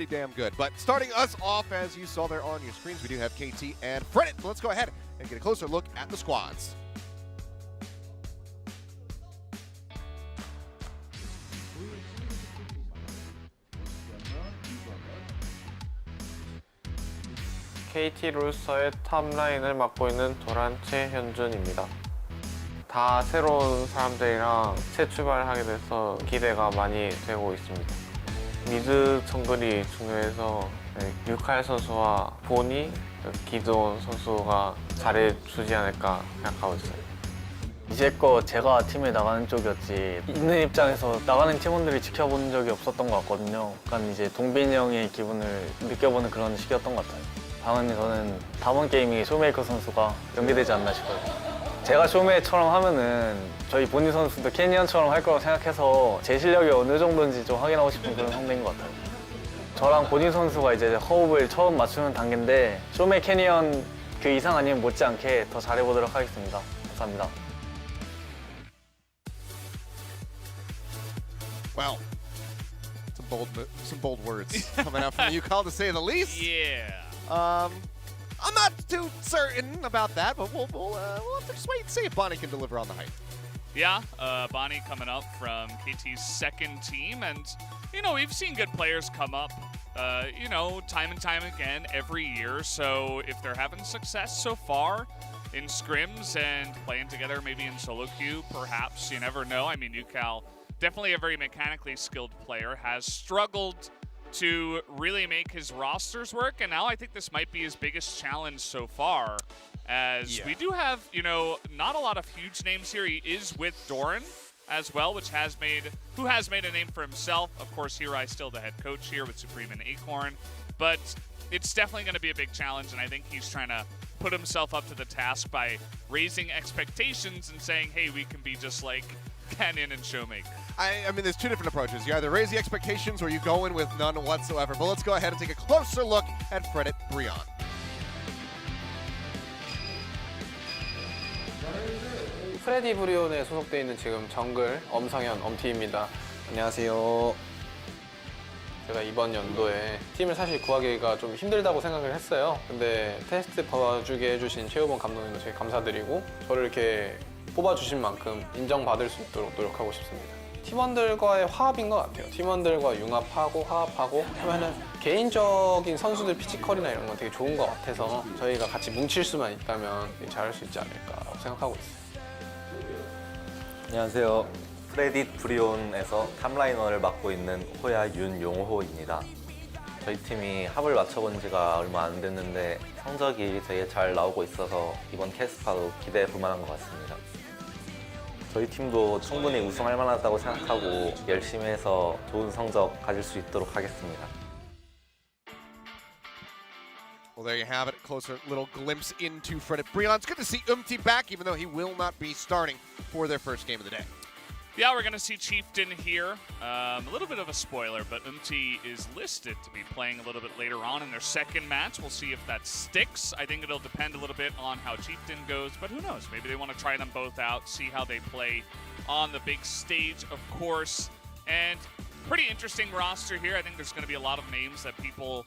pretty damn good. But starting us off, as you saw there on your screens, we do have KT and Fredit. So let's go ahead and get a closer look at the squads. KT 롤스터의 탑라인을 맡고 있는 도란 최현준입니다. 다 새로운 사람들이랑 새 출발하게 돼서 기대가 많이 되고 있습니다. 미드 정글이 중요해서 유칼 선수와 보니, 기도원 선수가 잘해주지 않을까 생각하고 있어요. 이제껏 제가 팀에 나가는 쪽이었지 있는 입장에서 나가는 팀원들이 지켜본 적이 없었던 것 같거든요. 약간 이제 동빈이 형의 기분을 느껴보는 그런 시기였던 것 같아요. 당연히 저는 다음 게임이 쇼메이커 선수가 연계되지 않나 싶어요. 제가 쇼메이처럼 하면은 저희 보니 선수도 캐니언처럼 할 거라고 생각해서 제 실력이 어느 정도인지 좀 확인하고 싶은 그런 상대인 것 같아요. 저랑 보니 선수가 이제 호흡을 처음 맞추는 단계인데 쇼메이 캐니언 그 이상 아니면 못지않게 더 잘해보도록 하겠습니다. 감사합니다. Well, some bold words coming out from you, Kyle, to say the least. Yeah. I'm not too certain about that, but we'll have to just wait and see if Bonnie can deliver on the hype. Yeah, Bonnie coming up from KT's second team, and we've seen good players come up, time and time again every year. So if they're having success so far in scrims and playing together, maybe in solo queue, perhaps, you never know. I mean, Yukal, definitely a very mechanically skilled player, has struggled to really make his rosters work, and now I think this might be his biggest challenge so far, as we do have, not a lot of huge names here. He is with Doran as well, who has made a name for himself. Of course, Hirai still the head coach here with Supreme and Acorn, but it's definitely going to be a big challenge, and I think he's trying to put himself up to the task by raising expectations and saying, hey, we can be just like Canyon and Showmaker. I mean, there's two different approaches. You either raise the expectations or you go in with none whatsoever. But let's go ahead and take a closer look at Fredit Brion. 프레디 브리온에 소속되어 있는 지금 정글 엄성현 엄티입니다. 안녕하세요. 제가 이번 연도에 팀을 사실 구하기가 좀 힘들다고 생각을 했어요. 근데 테스트 봐주게 해주신 최우범 감독님도 되게 감사드리고 저를 이렇게 뽑아주신 만큼 인정받을 수 있도록 노력하고 싶습니다. 팀원들과의 화합인 것 같아요. 팀원들과 융합하고 화합하고 하면은 개인적인 선수들 피지컬이나 이런 건 되게 좋은 것 같아서 저희가 같이 뭉칠 수만 있다면 되게 잘할 수 있지 않을까 생각하고 있어요. 안녕하세요. 프레딧 브리온에서 탑라이너를 맡고 있는 호야 윤용호입니다. 저희 팀이 합을 맞춰본 지가 얼마 안 됐는데 성적이 되게 잘 나오고 있어서 이번 KeSPA도 기대해 볼 만한 것 같습니다. 저희 팀도 충분히 우승할 만하다고 생각하고 열심히 해서 좋은 성적 가질 수 있도록 하겠습니다. Well, there you have it. Closer little glimpse into Fredit Brion. It's good to see Umti back, even though he will not be starting for their first game of the day. Yeah, we're going to see Chieftain here. A little bit of a spoiler, but Umti is listed to be playing a little bit later on in their second match. We'll see if that sticks. I think it'll depend a little bit on how Chieftain goes, but who knows? Maybe they want to try them both out, see how they play on the big stage, of course. And pretty interesting roster here. I think there's going to be a lot of names that people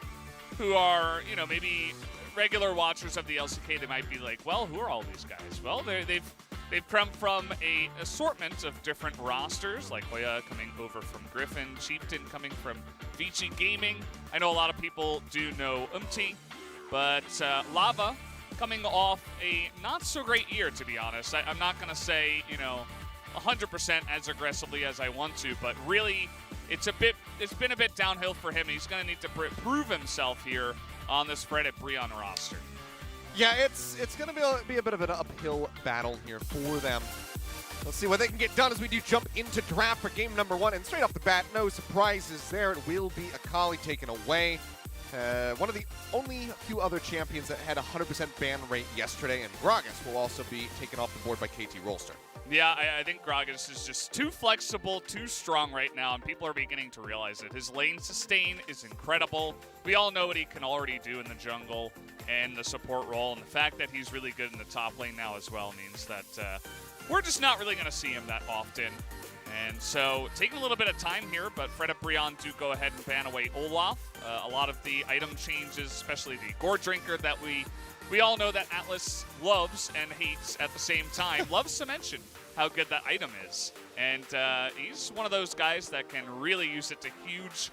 who are, maybe regular watchers of the LCK, they might be like, well, who are all these guys? Well, they've come from a assortment of different rosters, like Hoya coming over from Griffin, Chieftain coming from Vici Gaming. I know a lot of people do know Umti, but Lava coming off a not-so-great year, to be honest. I'm not going to say, 100% as aggressively as I want to, but really, it's been a bit downhill for him. He's going to need to prove himself here on this Fredit Brion roster. Yeah, it's going to be a bit of an uphill battle here for them. Let's see what they can get done as we do jump into draft for game number 1. And straight off the bat, no surprises there. It will be Akali taken away. One of the only few other champions that had a 100% ban rate yesterday, and Gragas will also be taken off the board by KT Rolster. Yeah, I think Gragas is just too flexible, too strong right now, and people are beginning to realize it. His lane sustain is incredible. We all know what he can already do in the jungle and the support role, and the fact that he's really good in the top lane now as well means that we're just not really going to see him that often. And so taking a little bit of time here, but Fredit Brion do go ahead and ban away Olaf. A lot of the item changes, especially the Gore Drinker that we all know that Atlas loves and hates at the same time, loves to mention how good that item is. And he's one of those guys that can really use it to huge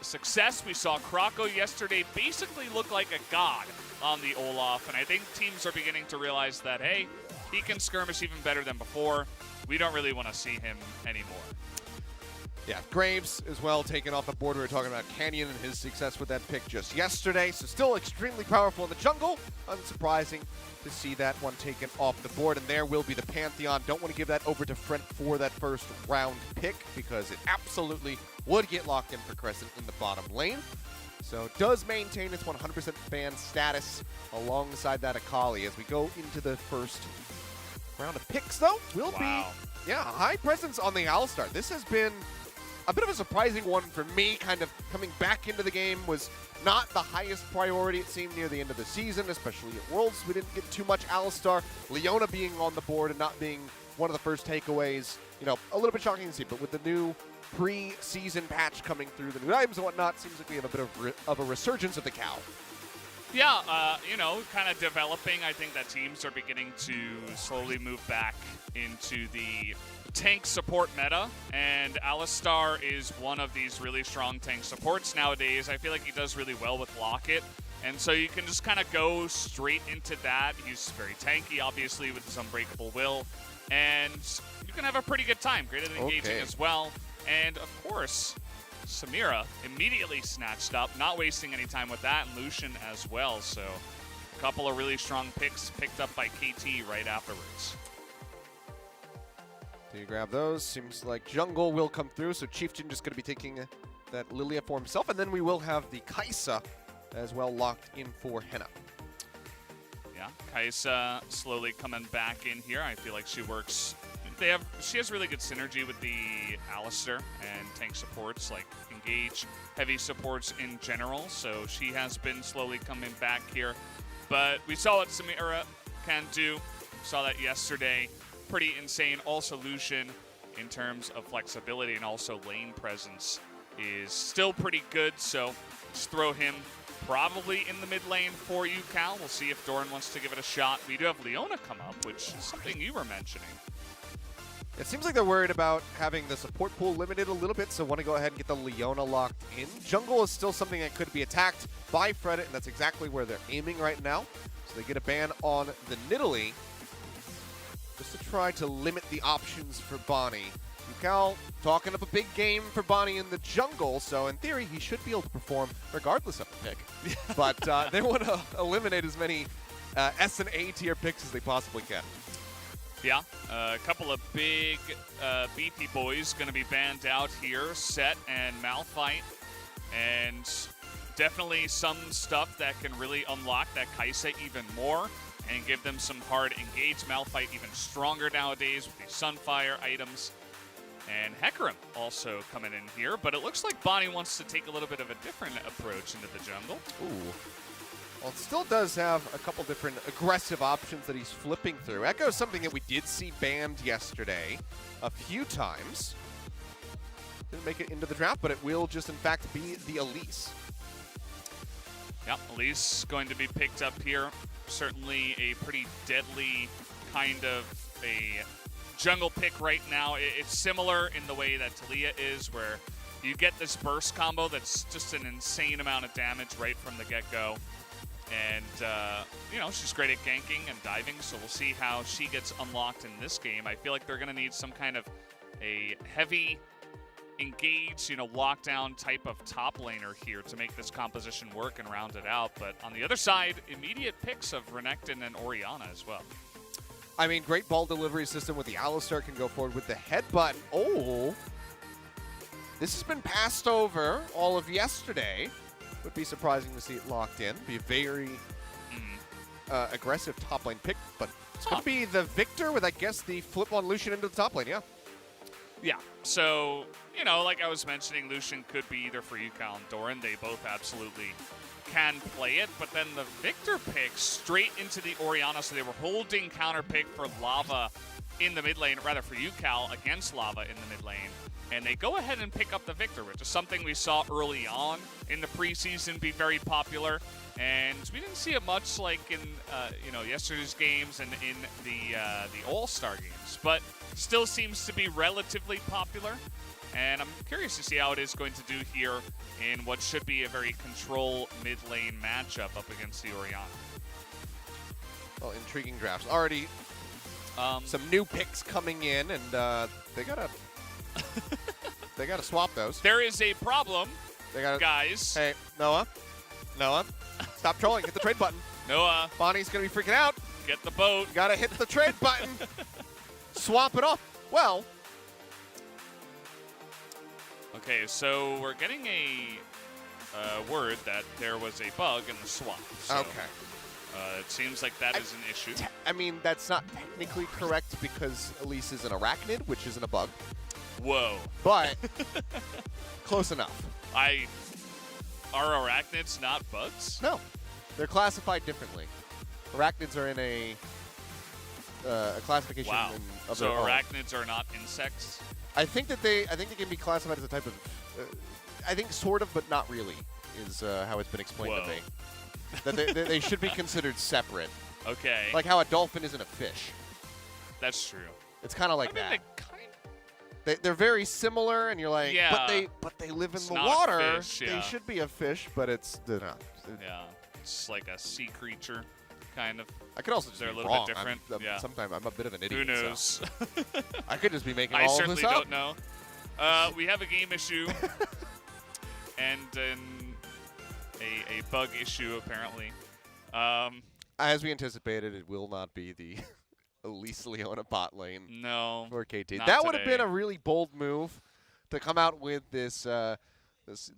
success. We saw Krako yesterday basically look like a god on the Olaf, and I think teams are beginning to realize that, hey, he can skirmish even better than before. We don't really want to see him anymore. Yeah, Graves as well taken off the board. We were talking about Canyon and his success with that pick just yesterday. So still extremely powerful in the jungle. Unsurprising to see that one taken off the board. And there will be the Pantheon. Don't want to give that over to Frent for that first round pick because it absolutely would get locked in for Crescent in the bottom lane. So it does maintain its 100% ban status alongside that Akali as we go into the first round of picks, though. Will be, yeah, high presence on the Alistar. This has been a bit of a surprising one for me. Kind of coming back into the game was not the highest priority, it seemed, near the end of the season, especially at Worlds. We didn't get too much Alistar. Leona being on the board and not being one of the first takeaways, you know, a little bit shocking to see. But with the new pre-season patch coming through, the new items and whatnot, seems like we have a bit of a resurgence of the cow. Yeah, you know, kind of developing. I think that teams are beginning to slowly move back into the tank support meta, and Alistar is one of these really strong tank supports nowadays. I feel like he does really well with Locket, and so you can just kind of go straight into that. He's very tanky, obviously, with his Unbreakable Will, and you can have a pretty good time. Great at engaging as well, and of course, Samira immediately snatched up, not wasting any time with that, and Lucian as well. So a couple of really strong picks picked up by KT right afterwards. Do you grab those? Seems like jungle will come through, so Chieftain just going to be taking that Lilia for himself, and then we will have the KeSPA as well locked in for Henna. Yeah, KeSPA slowly coming back in here. I feel like she works. She has really good synergy with the Alistar and tank supports, like engage, heavy supports in general. So she has been slowly coming back here. But we saw what Samira can do. We saw that yesterday. Pretty insane. Also, Lucian, in terms of flexibility and also lane presence, is still pretty good. So just throw him probably in the mid lane for you, Cal. We'll see if Doran wants to give it a shot. We do have Leona come up, which is something you were mentioning. It seems like they're worried about having the support pool limited a little bit, so want to go ahead and get the Leona locked in. Jungle is still something that could be attacked by Fredit, and that's exactly where they're aiming right now. So they get a ban on the Nidalee, just to try to limit the options for Bonnie. Yukal talking up a big game for Bonnie in the jungle, so in theory he should be able to perform regardless of the pick. But they want to eliminate as many S and A tier picks as they possibly can. Yeah, a couple of big beefy boys going to be banned out here, Set and Malphite, and definitely some stuff that can really unlock that KeSPA even more and give them some hard engage. Malphite even stronger nowadays with these Sunfire items. And Hecarim also coming in here, but it looks like Bonnie wants to take a little bit of a different approach into the jungle. Ooh. Well, it still does have a couple different aggressive options that he's flipping through. Echo is something that we did see banned yesterday a few times. Didn't make it into the draft, but it will just, in fact, be the Elise. Yep, Elise going to be picked up here. Certainly a pretty deadly kind of a jungle pick right now. It's similar in the way that Talia is, where you get this burst combo that's just an insane amount of damage right from the get-go. And, you know, she's great at ganking and diving, so we'll see how she gets unlocked in this game. I feel like they're going to need some kind of a heavy engage, you know, lockdown type of top laner here to make this composition work and round it out. But on the other side, immediate picks of Renekton and Orianna as well. I mean, great ball delivery system with the Alistar, can go forward with the headbutt. Oh, this has been passed over all of yesterday. Would be surprising to see it locked in. Be a very aggressive top lane pick, but it's going to be the Victor with, I guess, the flip on Lucian into the top lane, yeah. Yeah, so, you know, like I was mentioning, Lucian could be either for Yukal and Doran. They both absolutely can play it, but then the Victor pick straight into the Orianna, so they were holding counter pick for Lava in the mid lane, rather for UCal against Lava in the mid lane, and they go ahead and pick up the victor, which is something we saw early on in the preseason be very popular. And we didn't see it much like in yesterday's games and in the All-Star games, but still seems to be relatively popular. And I'm curious to see how it is going to do here in what should be a very control mid lane matchup up against the Orianna. Well, intriguing drafts already. Some new picks coming in, and they gotta they gotta swap those. There is a problem, They gotta guys. Hey, Noah, stop trolling. Hit the trade button. Noah, Bonnie's gonna be freaking out. get the boat. You gotta hit the trade button. Swap it off. Well, Okay, so we're getting a word that there was a bug in the swap. So, okay. It seems like that is an issue. I mean, that's not technically correct because Elise is an arachnid, which isn't a bug, Whoa. but close enough. Are arachnids not bugs? No, they're classified differently. Arachnids are in a classification Wow. of So their own. arachnids are not insects? I think they can be classified as a type of. I think sort of, but not really, is how it's been explained Whoa. to me. That they should be considered separate, Okay. like how a dolphin isn't a fish. That's true. It's kind of like I mean, that. they kind They're very similar, and you're like, Yeah. but they live in It's the not a water. fish, They yeah. should be a fish, but it's they're not. yeah. It's like a sea creature, kind of. I could also just They're be a little wrong. bit different, yeah. Sometimes I'm a bit of an Who idiot. knows? So I could just be making I all of certainly this up. don't know. We have a game issue and a bug issue, apparently. As we anticipated, it will not be the Elise Leona bot lane No. for KT. Not That would have been today. a really bold move to come out with this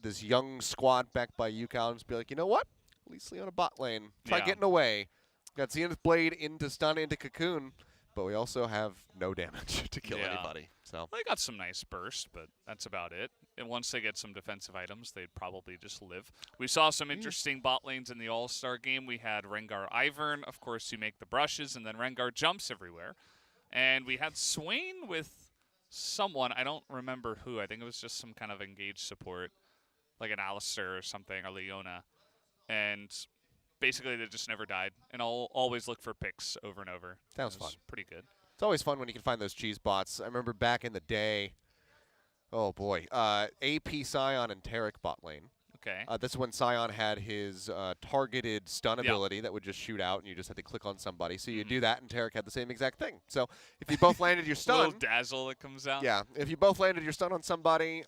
this young squad backed by UCal and just be like, you know what? Elise Leona bot lane. Try Yeah. getting away. Got Zenith Blade into stun into Cocoon, but we also have no damage to kill Yeah. anybody. So They got some nice burst, but that's about it. And once they get some defensive items, they'd probably just live. We saw some interesting bot lanes in the All-Star game. We had Rengar Ivern, of course, you make the brushes, and then Rengar jumps everywhere. And we had Swain with someone, I don't remember who. I think it was just some kind of engaged support, like an Alistair or something, or Leona. And basically they just never died. And I'll always look for picks over and over. Sounds It was fun. pretty good. it's always fun when you can find those cheese bots. I remember back in the day, oh boy, AP Scion and Taric bot lane. Okay. This is when Scion had his targeted stun Yeah. ability that would just shoot out, and you just had to click on somebody. So you Mhm. do that, and Taric had the same exact thing. So if you both landed your Little stun, dazzle that comes out. yeah, if you both landed your stun on somebody,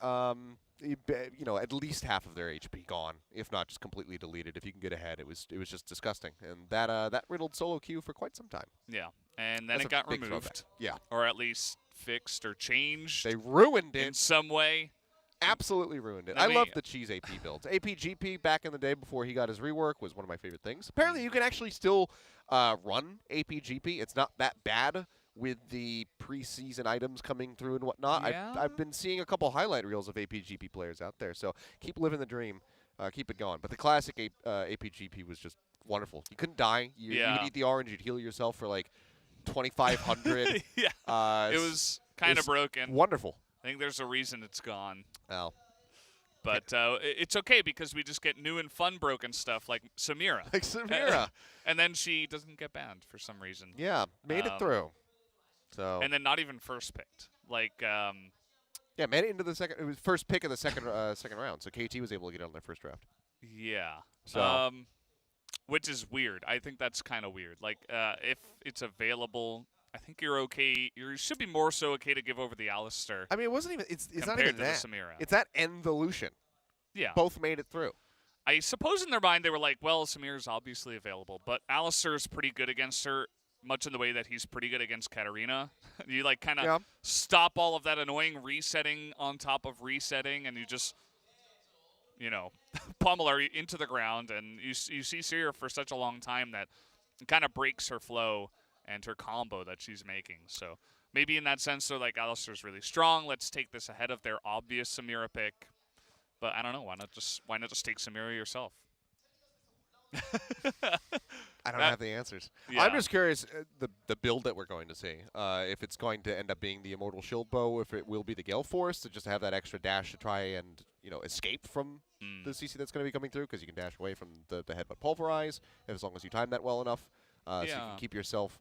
at least half of their HP gone, if not just completely deleted. If you can get ahead, it was just disgusting, and that riddled solo queue for quite some time. Yeah. And then That's it a got big removed. throwback. Yeah, Or at least fixed or changed they ruined in it. some way. Absolutely ruined it. I I mean- love the cheese AP builds. APGP back in the day before he got his rework was one of my favorite things. Apparently, you can actually still run APGP. It's not that bad with the preseason items coming through and whatnot. Yeah. I've been seeing a couple highlight reels of APGP players out there. So keep living the dream. Keep it going. But the classic APGP was just wonderful. You couldn't die. You Yeah. would eat the orange. You'd heal yourself for like 2,500. Yeah. It was kind of it's broken. wonderful. I think there's a reason it's gone. Well, But it's okay because we just get new and fun broken stuff like Samira. like Samira. And then she doesn't get banned for some reason. Yeah, made it through. So And then not even first picked. Like, yeah, made it into the second. It was first pick of the second second round. So KT was able to get on their first draft. yeah. So Which is weird. I think that's kind of weird. Like, if it's available, I think you're okay. You should be more so okay to give over the Alistair I mean, it wasn't even. It's not compared even to that. the Samira. It's that and the Lucian. Yeah. Both made it through. I suppose in their mind they were like, well, Samir's obviously available, but Alistair's pretty good against her, much in the way that he's pretty good against Katarina. You like kind of Yeah. stop all of that annoying resetting on top of resetting, and you just, pummel her into the ground. And you see Syria for such a long time that it kind of breaks her flow and her combo that she's making. So maybe in that sense, they're like, Alistair's really strong. Let's take this ahead of their obvious Samira pick. But I don't know. Why not just take Samira yourself? I don't have the answers. Yeah. I'm just curious the build that we're going to see. If it's going to end up being the Immortal Shield Bow, if it will be the Gale Force to just have that extra dash to try and escape from the CC that's going to be coming through, because you can dash away from the Headbutt Pulverize as long as you time that well enough, so you can keep yourself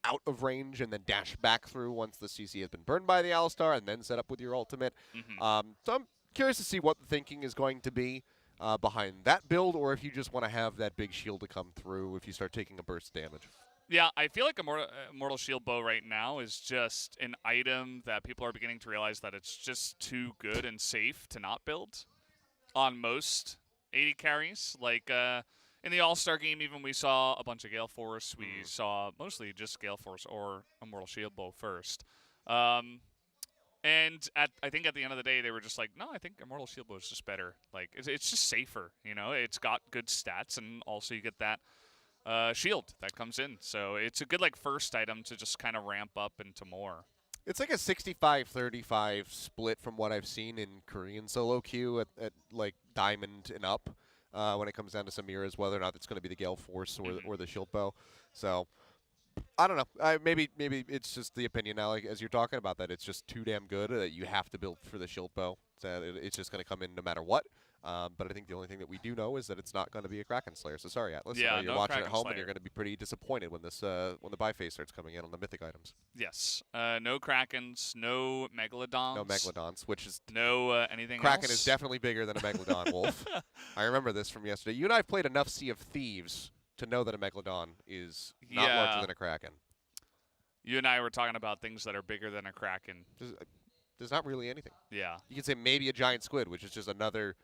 out of range and then dash back through once the CC has been burned by the Alistar, and then set up with your ultimate. So I'm curious to see what the thinking is going to be behind that build, or if you just want to have that big shield to come through if you start taking a burst damage. Yeah, I feel like Immortal Shield Bow right now is just an item that people are beginning to realize that it's just too good and safe to not build on most 80 carries. Like in the All-Star game, even we saw a bunch of Gale Force. We saw mostly just Gale Force or Immortal Shield Bow first. And I think at the end of the day, they were just like, no, I think Immortal Shield Bow is just better. Like, it's just safer, It's got good stats, and also you get that shield that comes in. So it's a good, first item to just kind of ramp up into more. It's like a 65-35 split from what I've seen in Korean solo queue at Diamond and up when it comes down to Samira's, whether or not it's going to be the Gale Force or the Shield Bow. So I don't know. Maybe it's just the opinion now, as you're talking about, that it's just too damn good that you have to build for the Shield Bow. That it's just going to come in no matter what. But I think the only thing that we do know is that it's not going to be a Kraken Slayer. So sorry, Atlas. Yeah, you're no watching Kraken at home, Slayer. and you're going to be pretty disappointed when when the buy phase starts coming in on the mythic items. Yes. No Krakens, no Megalodons. No Megalodons, which is no anything Kraken else. is definitely bigger than a Megalodon, Wolf. I remember this from yesterday. You and I have played enough Sea of Thieves to know that a Megalodon is not larger than a Kraken. You and I were talking about things that are bigger than a Kraken. There's not really anything. Yeah. You can say maybe a giant squid, which is just another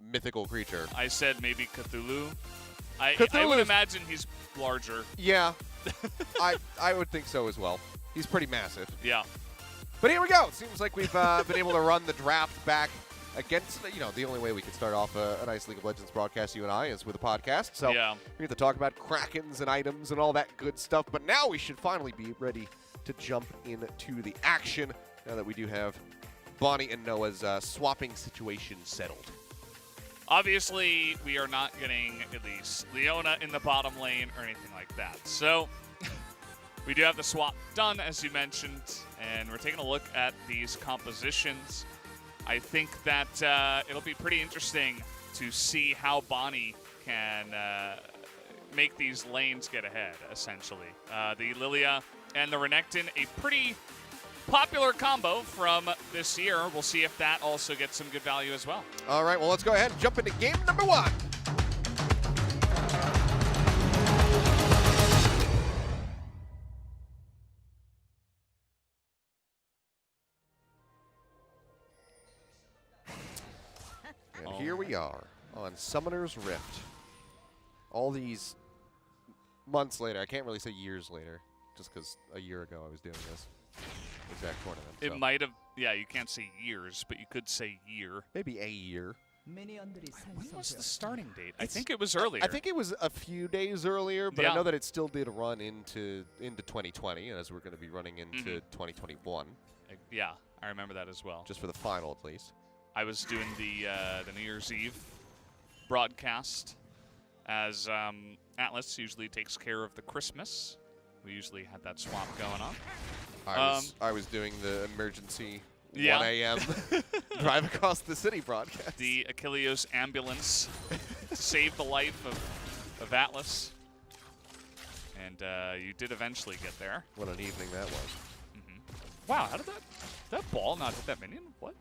mythical creature. I said maybe Cthulhu. I Cthulhu would is- imagine he's larger. Yeah, I would think so as well. He's pretty massive. Yeah. But here we go. Seems like we've been able to run the draft back against, the only way we can start off a nice League of Legends broadcast, you and I, is with a podcast. So Yeah. we get to talk about Krakens and items and all that good stuff. But now we should finally be ready to jump into the action now that we do have Bonnie and Noah's swapping situation settled. Obviously, we are not getting at least Leona in the bottom lane or anything like that. So we do have the swap done, as you mentioned, and we're taking a look at these compositions. I think that it'll be pretty interesting to see how Bonnie can make these lanes get ahead, essentially. The Lilia and the Renekton, a pretty popular combo from this year. We'll see if that also gets some good value as well. All right, well, let's go ahead and jump into game number one. And here we are on Summoner's Rift. All these months later, I can't really say years later, just because a year ago I was doing this exact tournament. It so might have, yeah, you can't say years, but you could say year. maybe a year. When was the starting date? I think it was earlier. I think it was a few days earlier, but I Yeah. know that it still did run into 2020, as we're going to be running into 2021, Yeah, I remember that as well. just for the final at least. I was doing the New Year's Eve broadcast as Atlas usually takes care of the Christmas. We usually had that swap going on. I was doing the emergency Yeah. 1 a.m. drive across the city broadcast. The Achilleos ambulance to save the life of Atlas. And you did eventually get there. What an evening that was. Wow, how did that ball not hit that minion? What?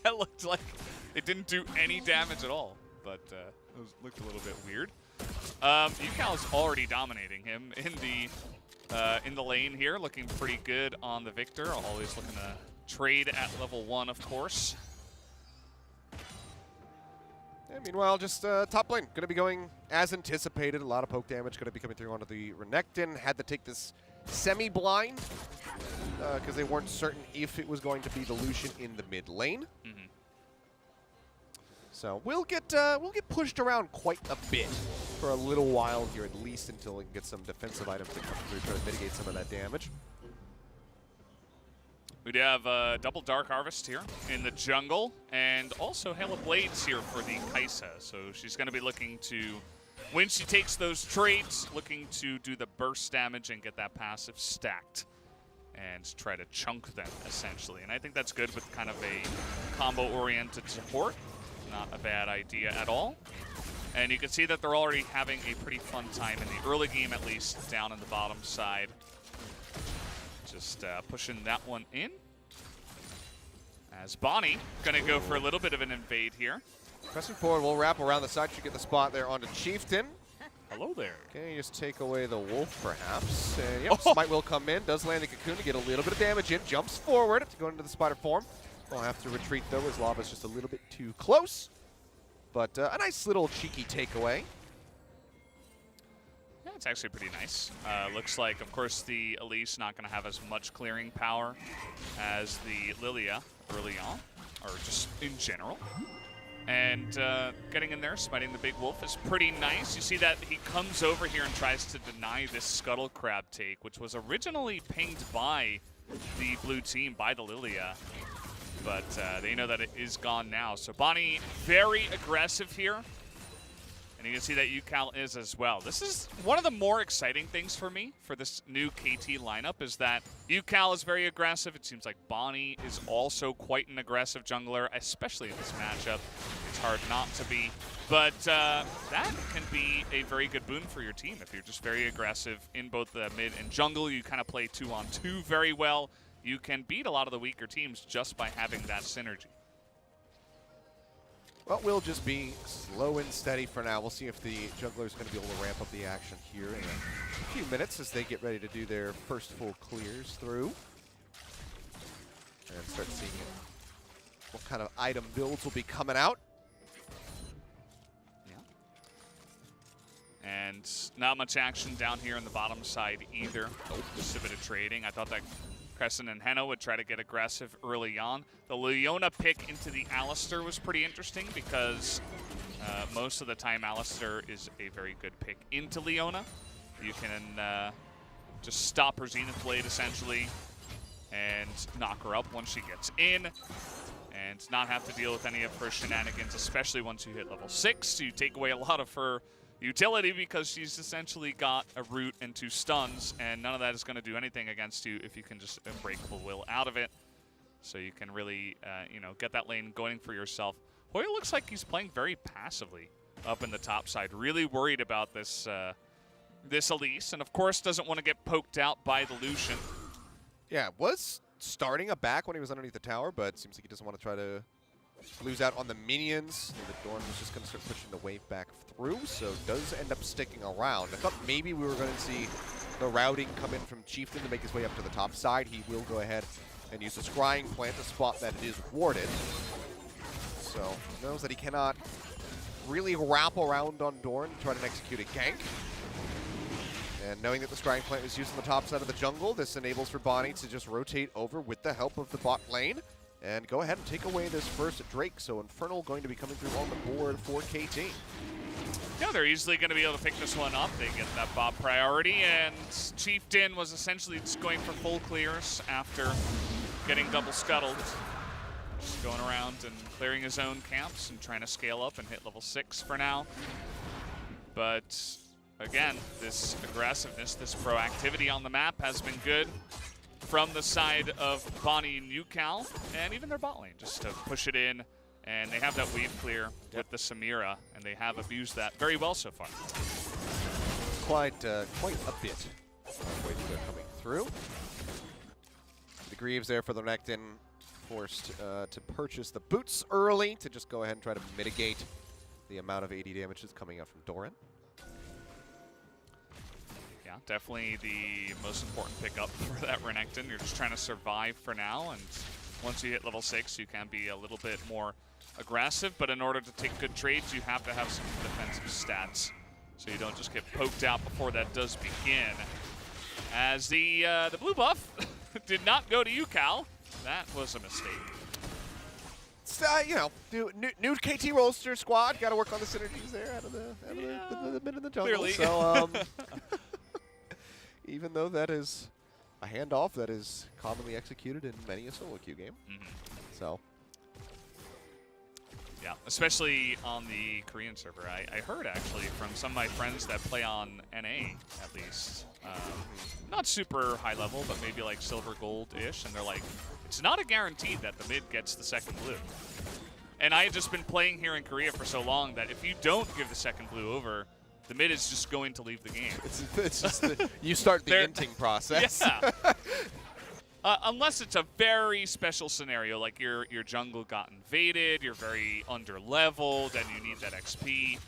That looked like it didn't do any damage at all, but it looked a little bit weird. Yukal's already dominating him in the lane here, looking pretty good on the Victor. Always looking to trade at level 1, of course. Yeah, meanwhile, just top lane. Going to be going as anticipated. A lot of poke damage going to be coming through onto the Renekton. Had to take this semi-blind because they weren't certain if it was going to be the Lucian in the mid lane. So we'll get pushed around quite a bit for a little while here, at least until we can get some defensive items to come through, try to mitigate some of that damage. We do have double Dark Harvest here in the jungle, and also Hail of Blades here for the Kai'Sa. So she's going to be looking to when she takes those trades, looking to do the burst damage and get that passive stacked and try to chunk them, essentially. And I think that's good with kind of a combo-oriented support. Not a bad idea at all. And you can see that they're already having a pretty fun time in the early game, at least, down in the bottom side. Just pushing that one in. As Bonnie going to go for a little bit of an invade here. Pressing forward, we'll wrap around the side. Should get the spot there onto Chieftain. Hello there. Okay, just take away the wolf, perhaps. And yep, Smite will come in. Does land the cocoon to get a little bit of damage in. Jumps forward to go into the spider form. We'll have to retreat, though, as Lava's just a little bit too close. But a nice little cheeky takeaway. Yeah, it's actually pretty nice. Looks like, of course, the Elise not going to have as much clearing power as the Lilia early on, or just in general. And getting in there, smiting the big wolf is pretty nice. You see that he comes over here and tries to deny this Scuttle Crab take, which was originally pinged by the blue team, by the Lilia. But they know that it is gone now. So Bonnie, very aggressive here. And you can see that UCal is as well. This is one of the more exciting things for me for this new KT lineup is that UCal is very aggressive. It seems like Bonnie is also quite an aggressive jungler, especially in this matchup. It's hard not to be. But that can be a very good boon for your team if you're just very aggressive in both the mid and jungle. You kind of play 2-on-2 very well. You can beat a lot of the weaker teams just by having that synergy. Well, we'll just be slow and steady for now. We'll see if the jungler is going to be able to ramp up the action here in a few minutes as they get ready to do their first full clears through. And start seeing what kind of item builds will be coming out. Yeah. And not much action down here on the bottom side either. Just a bit of trading. I thought that Crescent and Henna would try to get aggressive early on. The Leona pick into the Alistar was pretty interesting because most of the time Alistar is a very good pick into Leona. You can just stop her Zenith Blade essentially and knock her up once she gets in and not have to deal with any of her shenanigans, especially once you hit level 6. You take away a lot of her utility because she's essentially got a root and 2 stuns, and none of that is going to do anything against you if you can just Unbreakable Will out of it. So you can really, you know, get that lane going for yourself. Hoya looks like he's playing very passively up in the top side. Really worried about this this Elise, and of course doesn't want to get poked out by the Lucian. Yeah, was starting a back when he was underneath the tower, but seems like he doesn't want to try to lose out on the minions. The Dorn was just going to start pushing the wave back through, so does end up sticking around. I thought maybe we were going to see the routing come in from Chieftain to make his way up to the top side. He will go ahead and use the Scrying Plant to spot that it is warded. So he knows that he cannot really wrap around on Dorn and try to execute a gank. And knowing that the Scrying Plant was used on the top side of the jungle, this enables for Bonnie to just rotate over with the help of the bot lane and go ahead and take away this first Drake. So Infernal going to be coming through on the board for KT. Yeah, they're easily going to be able to pick this one up. They get that bot priority, and Chieftain was essentially just going for full clears after getting double scuttled. Just going around and clearing his own camps and trying to scale up and hit level 6 for now. But again, this aggressiveness, this proactivity on the map has been good from the side of Bonnie and UCal, and even their bot lane, just to push it in. And they have that wave clear with the Samira, and they have abused that very well so far. Quite a bit of wave clear coming through. The Greaves there for the Renekton, forced to purchase the boots early to just go ahead and try to mitigate the amount of AD damage that's coming out from Doran. Yeah, definitely the most important pickup for that Renekton. You're just trying to survive for now, and once you hit level 6, you can be a little bit more aggressive, but in order to take good trades, you have to have some defensive stats, so you don't just get poked out before that does begin. As the blue buff did not go to UCal, that was a mistake. You know, new KT roster squad. Got to work on the synergies there out of the mid of the jungle. Clearly. So, even though that is a handoff that is commonly executed in many a solo queue game. So, Yeah, especially on the Korean server. I heard actually from some of my friends that play on NA at least. Not super high level, but maybe like silver gold-ish, and they're like, it's not a guarantee that the mid gets the second blue. And I had just been playing here in Korea for so long that if you don't give the second blue over, the mid is just going to leave the game. It's just you start the inting process. Yeah. Unless it's a very special scenario, like your jungle got invaded, you're very under-leveled, and you need that XP.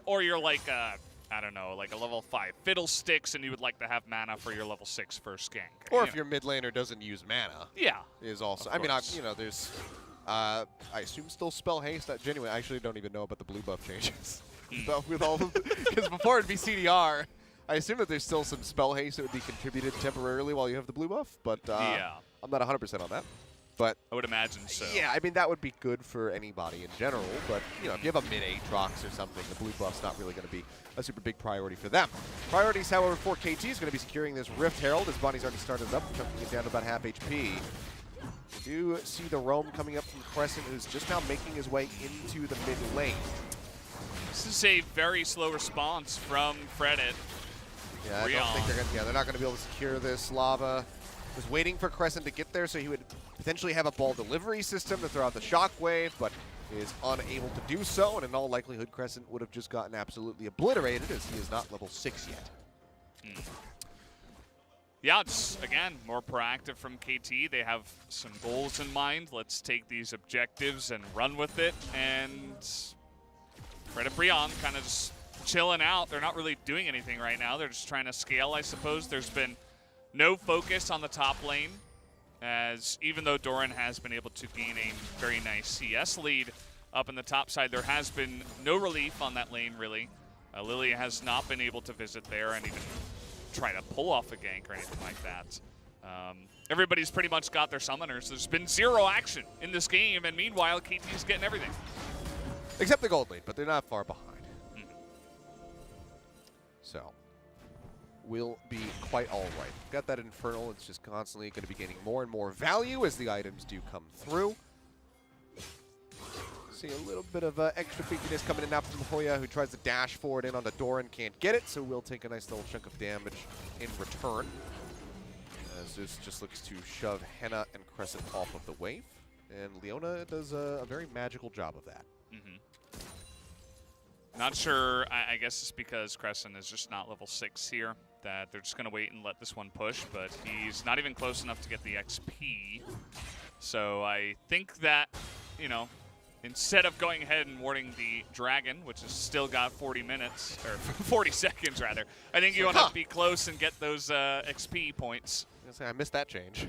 Or you're like, I don't know, like a level 5 Fiddlesticks, and you would like to have mana for your level 6 first gank. Or if your mid laner doesn't use mana. Yeah. Is also, I mean, there's, I assume still spell haste. I genuinely actually don't even know about the blue buff changes. With all of because before it'd be CDR. I assume that there's still some spell haste that would be contributed temporarily while you have the blue buff, but yeah. I'm not 100% on that. But I would imagine so. Yeah, I mean, that would be good for anybody in general, but, you know, if you have a mid-Aatrox or something, the blue buff's not really going to be a super big priority for them. Priorities, however, for KT is going to be securing this Rift Herald, as Bonnie's already started up, jumping it down to about half HP. We do see the roam coming up from Crescent, who's just now making his way into the mid lane. This is a very slow response from Fredit. Yeah, I don't think they're not going to be able to secure this. Lava was waiting for Crescent to get there so he would potentially have a ball delivery system to throw out the shockwave, but is unable to do so, and in all likelihood, Crescent would have just gotten absolutely obliterated as he is not level 6 yet. Yeah, it's, again, more proactive from KT. They have some goals in mind. Let's take these objectives and run with it, and Fredit Brion kind of just chilling out. They're not really doing anything right now. They're just trying to scale, I suppose. There's been no focus on the top lane, as even though Doran has been able to gain a very nice CS lead up in the top side, there has been no relief on that lane, really. Lily has not been able to visit there and even try to pull off a gank or anything like that. Everybody's pretty much got their summoners. There's been zero action in this game, and meanwhile, KT's getting everything. Except the gold lead, but they're not far behind. So, will be quite all right. Got that Infernal. It's just constantly going to be gaining more and more value as the items do come through. See a little bit of extra freakiness coming in now from Hoya, who tries to dash forward in onto Doran. Can't get it, so we'll take a nice little chunk of damage in return. As Zeus just looks to shove Henna and Crescent off of the wave. And Leona does a very magical job of that. Not sure, I guess it's because Crescent is just not level 6 here, that they're just going to wait and let this one push, but he's not even close enough to get the XP. So I think that, you know, instead of going ahead and warding the Dragon, which has still got 40 minutes, or 40 seconds rather, I think you want to be close and get those XP points. I missed that change.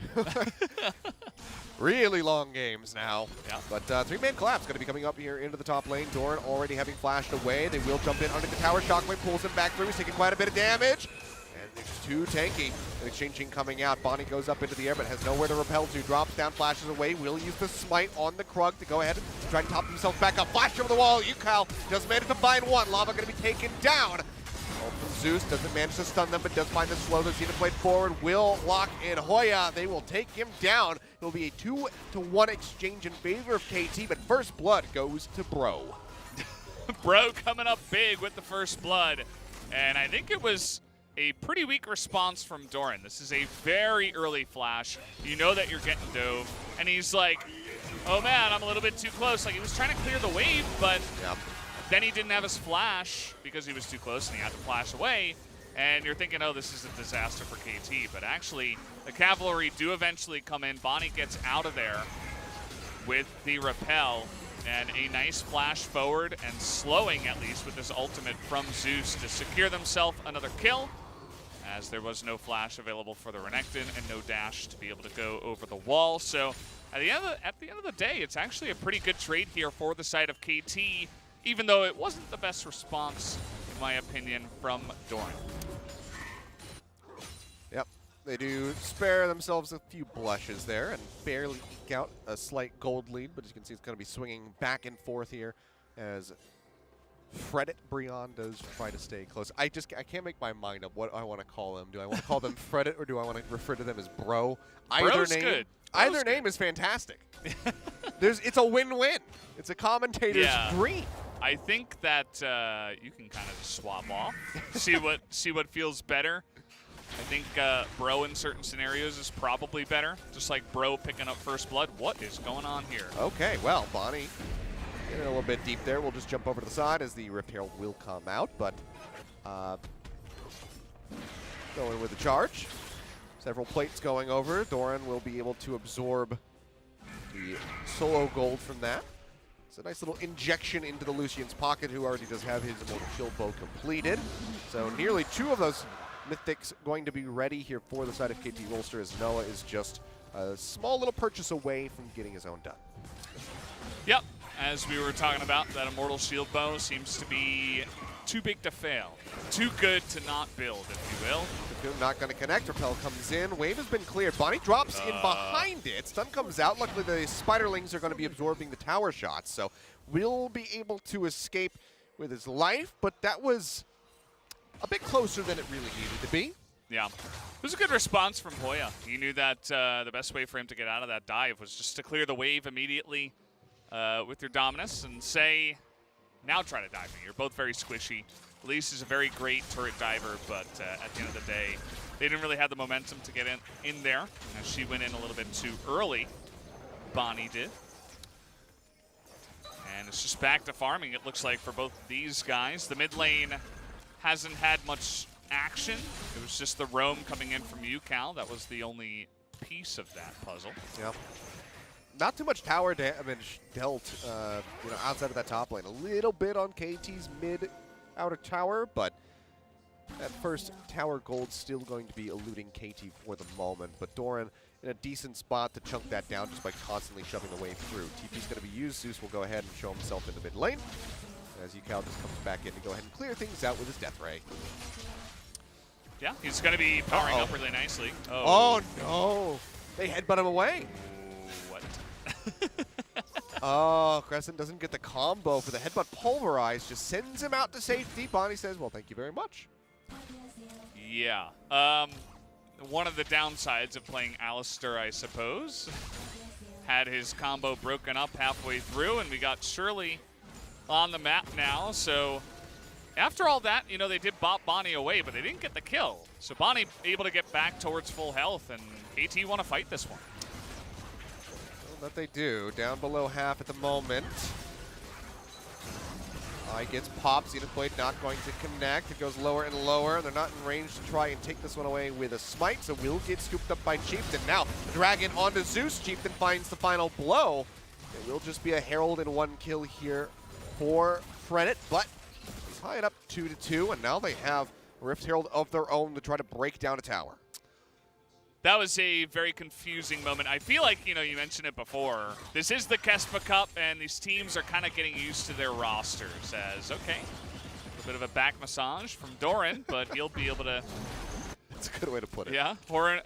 Really long games now. Yeah. But three-man collapse going to be coming up here into the top lane. Doran already having flashed away. They will jump in under the tower. Shockwave pulls him back through. He's taking quite a bit of damage. And it's too tanky. An exchanging coming out. Bonnie goes up into the air but has nowhere to repel to. Drops down, flashes away. Will use the smite on the Krug to go ahead and try to top himself back up. Flash over the wall. Yukal just managed to find one. Lava going to be taken down. Zeus doesn't manage to stun them, but does find the slow. They've seen it played forward. Will lock in Hoya. They will take him down. It'll be a 2-to-1 exchange in favor of KT, but first blood goes to Bro. Bro coming up big with the first blood. And I think it was a pretty weak response from Doran. This is a very early flash. You know that you're getting dove. And he's like, oh man, I'm a little bit too close. Like, he was trying to clear the wave, but then he didn't have his flash because he was too close and he had to flash away. And you're thinking, oh, this is a disaster for KT. But actually, the cavalry do eventually come in. Bonnie gets out of there with the repel. And a nice flash forward and slowing, at least, with his ultimate from Zeus to secure themselves another kill, as there was no flash available for the Renekton and no dash to be able to go over the wall. So at the end of the day, it's actually a pretty good trade here for the side of KT, even though it wasn't the best response, in my opinion, from Doran. Yep, they do spare themselves a few blushes there and barely eke out a slight gold lead, but as you can see, it's going to be swinging back and forth here as Fredit Brion does try to stay close. I can't make my mind up what I want to call them. Do I want to call them Fredit or do I want to refer to them as Bro? Bro's good. Either name is fantastic. it's a win-win. It's a commentator's Yeah. dream. I think that you can kind of swap off, see what feels better. I think Bro in certain scenarios is probably better, just like Bro picking up first blood. What is going on here? Okay, well, Bonnie getting a little bit deep there. We'll just jump over to the side as the Rift Herald will come out, but going with the charge. Several plates going over. Doran will be able to absorb the solo gold from that. It's a nice little injection into the Lucian's pocket, who already does have his Immortal Shield bow completed. So nearly 2 of those Mythics going to be ready here for the side of KT Rolster, as Noah is just a small little purchase away from getting his own done. Yep, as we were talking about, that Immortal Shield bow seems to be too big to fail. Too good to not build, if you will. Cocoon not going to connect. Repel comes in. Wave has been cleared. Bonnie drops in behind it. Stun comes out. Luckily, the Spiderlings are going to be absorbing the tower shots, so will be able to escape with his life, but that was a bit closer than it really needed to be. Yeah. It was a good response from Hoya. He knew that the best way for him to get out of that dive was just to clear the wave immediately with your Dominus and say, now try to dive me. You're both very squishy. Elise is a very great turret diver, but at the end of the day, they didn't really have the momentum to get in there. As she went in a little bit too early, Bonnie did. And it's just back to farming, it looks like, for both of these guys. The mid lane hasn't had much action. It was just the roam coming in from UCal. That was the only piece of that puzzle. Yep. Not too much tower damage dealt, outside of that top lane. A little bit on KT's mid outer tower, but that first tower gold still going to be eluding KT for the moment. But Doran in a decent spot to chunk that down just by constantly shoving the wave through. TP's going to be used. Zeus will go ahead and show himself in the mid lane, as UCal just comes back in to go ahead and clear things out with his Death Ray. Yeah, he's going to be powering up really nicely. Oh, no. They headbutt him away. What? Oh, Crescent doesn't get the combo for the headbutt. Pulverize just sends him out to safety. Bonnie says, well, thank you very much. Yeah. One of the downsides of playing Alistair, I suppose, had his combo broken up halfway through, and we got Shirley on the map now. So after all that, they did bop Bonnie away, but they didn't get the kill. So Bonnie able to get back towards full health, and KT want to fight this one. That they do. Down below half at the moment. Eye gets popped. Zenith Blade not going to connect. It goes lower and lower. They're not in range to try and take this one away with a smite, so will get scooped up by Chieftain. Now, Dragon onto Zeus. Chieftain finds the final blow. It will just be a Herald and 1 kill here for Fredit, but tie it up 2-2, and now they have Rift Herald of their own to try to break down a tower. That was a very confusing moment. I feel like, you mentioned it before. This is the KeSPA Cup, and these teams are kind of getting used to their rosters as, okay, a bit of a back massage from Doran, but he'll be able to... That's a good way to put it. Yeah, Hoya.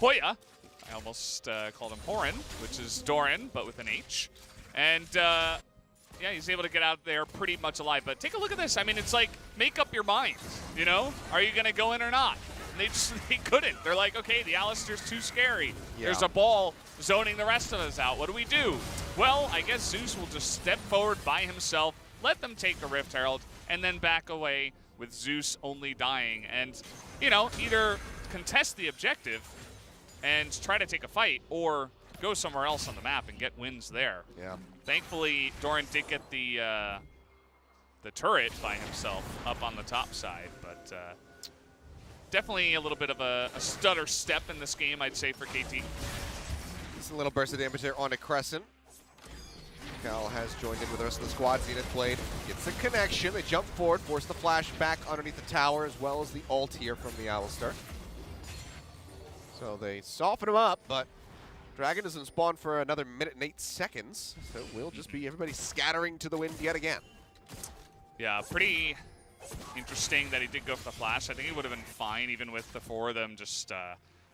I almost called him Horan, which is Doran, but with an H. And, yeah, he's able to get out there pretty much alive. But take a look at this. I mean, it's like, make up your mind, Are you going to go in or not? And they couldn't. They're like, okay, the Alistair's too scary. Yeah. There's a ball zoning the rest of us out. What do we do? Well, I guess Zeus will just step forward by himself, let them take the Rift Herald, and then back away with Zeus only dying. And, either contest the objective and try to take a fight, or go somewhere else on the map and get wins there. Yeah. Thankfully, Doran did get the turret by himself up on the top side, but definitely a little bit of a stutter step in this game, I'd say, for KT. Just a little burst of damage there on a Crescent. Cal has joined in with the rest of the squad. Zenith Blade gets the connection. They jump forward, force the flash back underneath the tower, as well as the ult here from the Alistair. So they soften him up, but Dragon doesn't spawn for another minute and 8 seconds. So it will just be everybody scattering to the wind yet again. Yeah, pretty interesting that he did go for the flash. I think he would have been fine even with the 4 of them just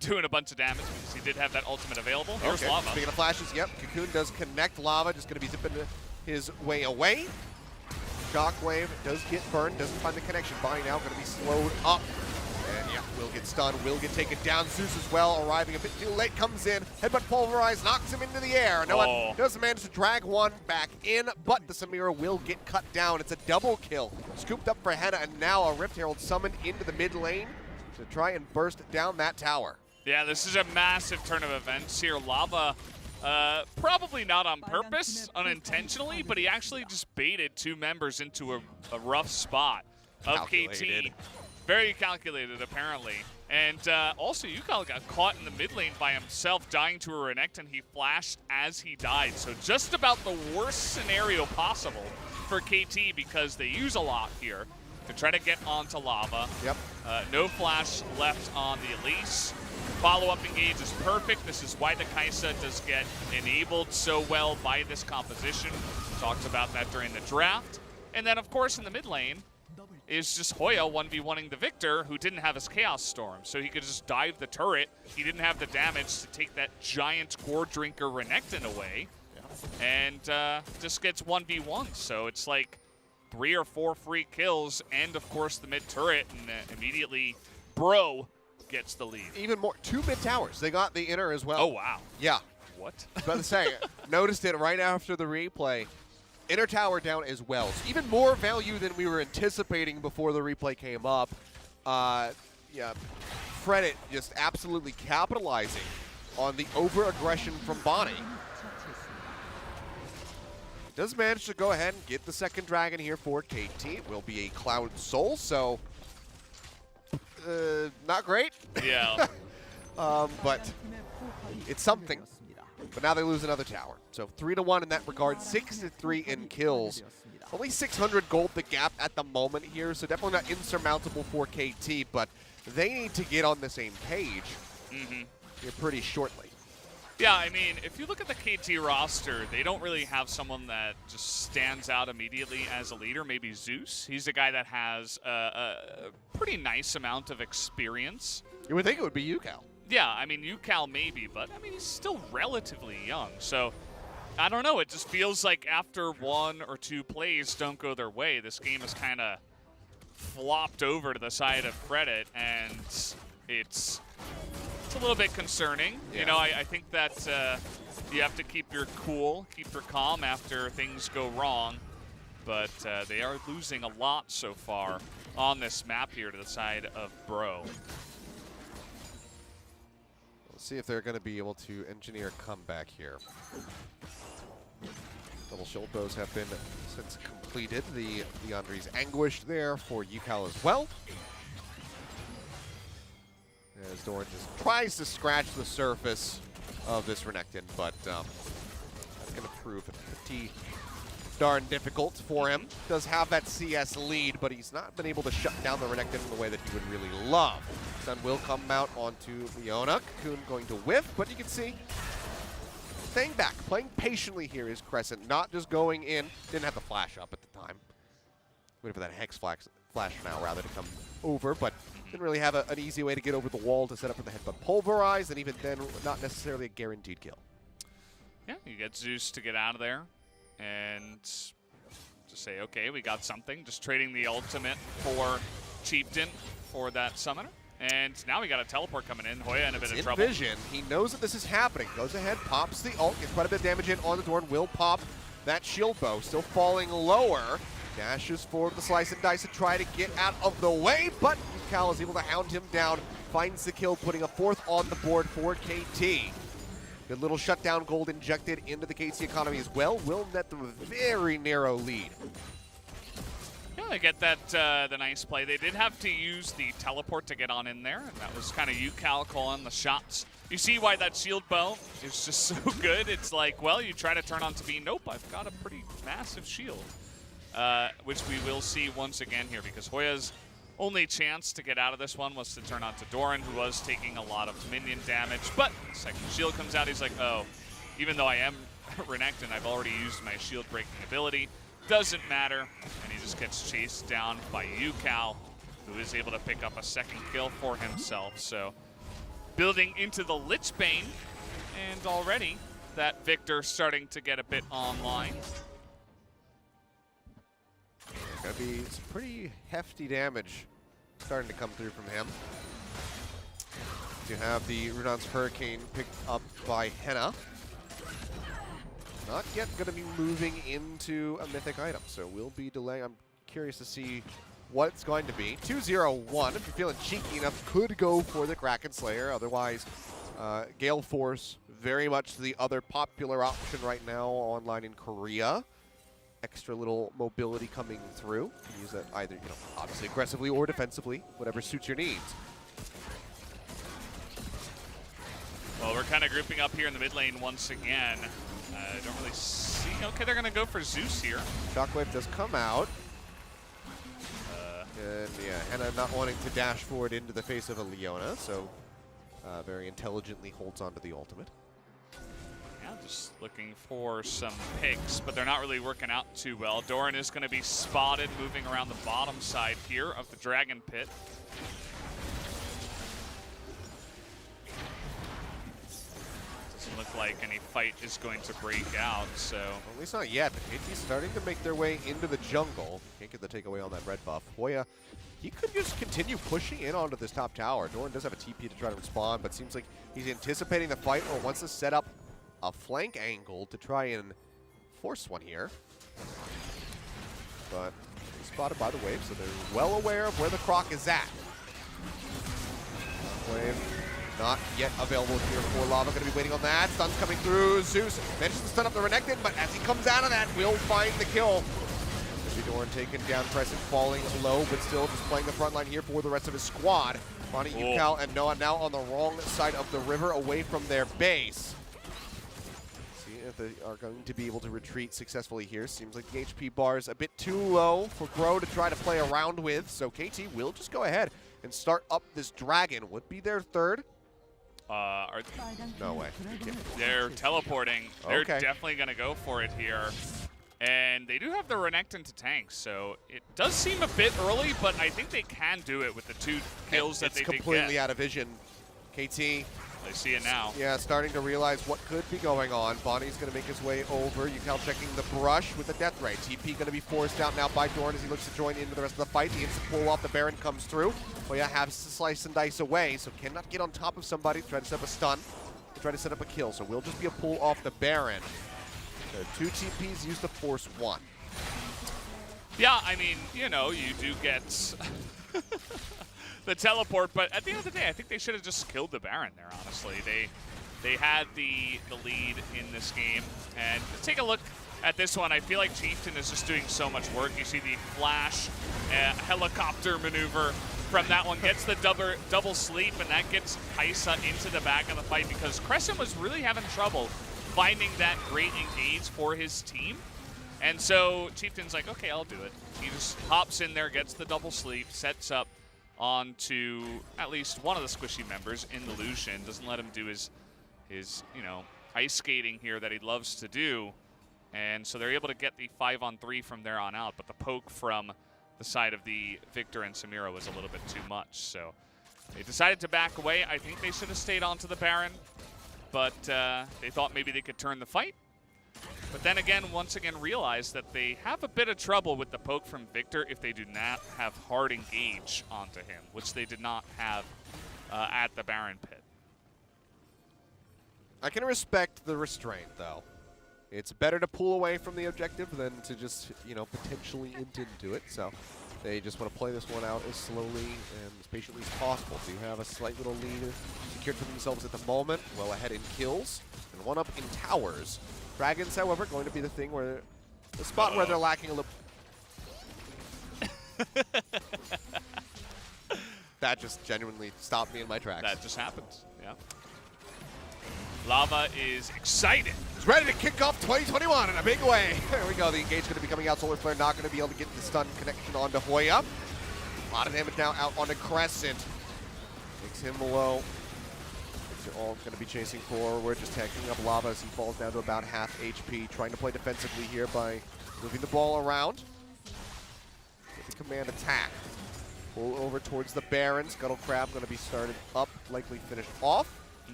doing a bunch of damage, because he did have that ultimate available. Here's Lava. Speaking of flashes, yep, Cocoon does connect. Lava just going to be zipping his way away. Shockwave does get burned, doesn't find the connection. Bonnie now going to be slowed up. And yeah, Will get stunned, will get taken down. Zeus as well, arriving a bit too late, comes in. Headbutt pulverized, knocks him into the air. No one does manage to drag one back in, but the Samira will get cut down. It's a double kill. Scooped up for Henna, and now a Rift Herald summoned into the mid lane to try and burst down that tower. Yeah, this is a massive turn of events here. Lava, probably not on purpose, unintentionally, but he actually just baited two members into a rough spot of Calculated. KT. Very calculated, apparently. And also, UCal got caught in the mid lane by himself, dying to a Renekton. He flashed as he died. So just about the worst scenario possible for KT, because they use a lot here to try to get onto Lava. Yep. No flash left on the Elise. Follow-up engage is perfect. This is why the KeSPA does get enabled so well by this composition. Talked about that during the draft. And then, of course, in the mid lane, is just Hoya 1v1ing the Victor, who didn't have his Chaos Storm, so he could just dive the turret. He didn't have the damage to take that giant Gore Drinker Renekton away, and just gets 1v1. So it's like 3 or 4 free kills, and of course the mid turret, and immediately Bro gets the lead. Even more, 2 mid towers. They got the inner as well. Oh, wow. Yeah. What? About to say, noticed it right after the replay. Inner tower down as well. So even more value than we were anticipating before the replay came up. Yeah, Fredit just absolutely capitalizing on the over-aggression from Bonnie. Does manage to go ahead and get the second dragon here for KT. It will be a Cloud Soul, so not great. Yeah. But it's something. But now they lose another tower. So 3-1 in that regard, 6-3 in kills. Only 600 gold the gap at the moment here, so definitely not insurmountable for KT, but they need to get on the same page here pretty shortly. Yeah, I mean, if you look at the KT roster, they don't really have someone that just stands out immediately as a leader. Maybe Zeus. He's a guy that has a pretty nice amount of experience. You would think it would be UCal. Yeah, I mean, UCal maybe, but I mean, he's still relatively young. So, I don't know. It just feels like after 1 or 2 plays don't go their way, this game is kind of flopped over to the side of Fredit, and it's a little bit concerning. Yeah. You know, I think that you have to keep your cool, keep your calm after things go wrong, but they are losing a lot so far on this map here to the side of Bro. Let's see if they're going to be able to engineer a comeback here. Double shield bows have been since completed. The Leandri's anguished there for UCal as well. As Doran just tries to scratch the surface of this Renekton, but that's going to prove pretty darn difficult for him. Does have that CS lead, but he's not been able to shut down the Renekton in the way that he would really love. Sun will come out onto Leona. Cocoon going to whiff, but you can see staying back, playing patiently here is Crescent, not just going in. Didn't have the flash up at the time. Waiting for that Hex flash now rather to come over, but didn't really have an easy way to get over the wall to set up for the headbutt pulverize, and even then, not necessarily a guaranteed kill. Yeah, you get Zeus to get out of there and just say, okay, we got something. Just trading the ultimate for Chieftain for that summoner. And now we got a teleport coming in. Hoya in a bit of trouble. Vision. He knows that this is happening. Goes ahead, pops the ult, gets quite a bit of damage in on the Dorn. Will pop that shield bow. Still falling lower. Dashes forward the slice and dice to try to get out of the way, but Cal is able to hound him down. Finds the kill, putting a 4th on the board for KT. Good little shutdown gold injected into the KT economy as well. Will net them a very narrow lead. Yeah, they get that the nice play. They did have to use the teleport to get on in there, and that was kind of UCal calling the shots. You see why that shield bow is just so good. It's like, well, you try to turn on to be, nope, I've got a pretty massive shield, which we will see once again here, because Hoya's only chance to get out of this one was to turn on to Doran, who was taking a lot of minion damage. But second shield comes out, he's like, oh, even though I am Renekton, I've already used my shield breaking ability. Doesn't matter, and he just gets chased down by UCal, who is able to pick up a second kill for himself. So building into the Lich Bane, and already that Victor starting to get a bit online. Gonna be some pretty hefty damage starting to come through from him. You have the Runon's Hurricane picked up by Henna. Not yet going to be moving into a mythic item, so we'll be delaying. I'm curious to see what it's going to be. 2-0-1, if you're feeling cheeky enough, could go for the Kraken Slayer. Otherwise, Gale Force, very much the other popular option right now online in Korea. Extra little mobility coming through. You can use that either, obviously aggressively or defensively, whatever suits your needs. Well, we're kind of grouping up here in the mid lane once again. I don't really see. Okay, they're going to go for Zeus here. Shockwave does come out. And yeah, Henna not wanting to dash forward into the face of a Leona, so very intelligently holds on to the ultimate. Yeah, just looking for some picks, but they're not really working out too well. Doran is going to be spotted moving around the bottom side here of the Dragon Pit. Doesn't look like any fight is going to break out, so... Well, at least not yet. The KT's starting to make their way into the jungle. Can't get the takeaway on that red buff. Hoya, he could just continue pushing in onto this top tower. Doran does have a TP to try to respond, but seems like he's anticipating the fight or wants to set up a flank angle to try and force one here. But he's spotted by the wave, so they're well aware of where the Croc is at. Wave not yet available here for Lava. Going to be waiting on that. Stun's coming through. Zeus manages to stun up the Renekton, but as he comes out of that, will find the kill. Doran taken down, Crescent falling low, but still just playing the front line here for the rest of his squad. Bonnie, Yukal, and Noah now on the wrong side of the river, away from their base. If they are going to be able to retreat successfully here. Seems like the HP bar is a bit too low for Grow to try to play around with, so KT will just go ahead and start up this dragon. Would be their third. No way. They're teleporting. They're Okay. definitely going to go for it here. And they do have the Renekton to tank, so it does seem a bit early, but I think they can do it with the 2 kills that they did get. It's completely out of vision. KT. They see it now. Yeah, starting to realize what could be going on. Bonnie's going to make his way over. Yukal checking the brush with the death ray. TP going to be forced out now by Doran as he looks to join into the rest of the fight. The instant pull off the Baron comes through. Hoya has to slice and dice away, so cannot get on top of somebody. Try to set up a stun. Try to set up a kill, so will just be a pull off the Baron. So 2 TPs used to force 1. Yeah, I mean, you do get the teleport, but at the end of the day, I think they should have just killed the Baron there, honestly. They had the lead in this game, and take a look at this one. I feel like Chieftain is just doing so much work. You see the flash helicopter maneuver from that one, gets the double sleep, and that gets Kaisa into the back of the fight because Crescent was really having trouble finding that great engage for his team. And so Chieftain's like, okay, I'll do it. He just hops in there, gets the double sleep, sets up onto at least one of the squishy members in the Lucian, doesn't let him do his ice skating here that he loves to do. And so they're able to get the 5-on-3 from there on out, but the poke from the side of the Victor and Samira was a little bit too much. So they decided to back away. I think they should have stayed on to the Baron, but they thought maybe they could turn the fight. But then again, once again, realized that they have a bit of trouble with the poke from Victor if they do not have hard engage onto him, which they did not have at the Baron Pit. I can respect the restraint, though. It's better to pull away from the objective than to just, potentially int into it. So they just want to play this one out as slowly and as patiently as possible. Do have a slight little lead secured for themselves at the moment. Well ahead in kills and one up in towers. Dragons, however, going to be the thing where the spot where they're lacking a little. That just genuinely stopped me in my tracks. That just happened, yeah. Lava is excited. He's ready to kick off 2021 in a big way. There we go. The engage going to be coming out. Solar Flare not going to be able to get the stun connection onto Hoya. A lot of damage now out onto Crescent. Makes him low. They're all going to be chasing forward, just tanking up Lava as he falls down to about half HP. Trying to play defensively here by moving the ball around. Get the command attack. Pull over towards the Baron. Scuttle Crab going to be started up, likely finished off.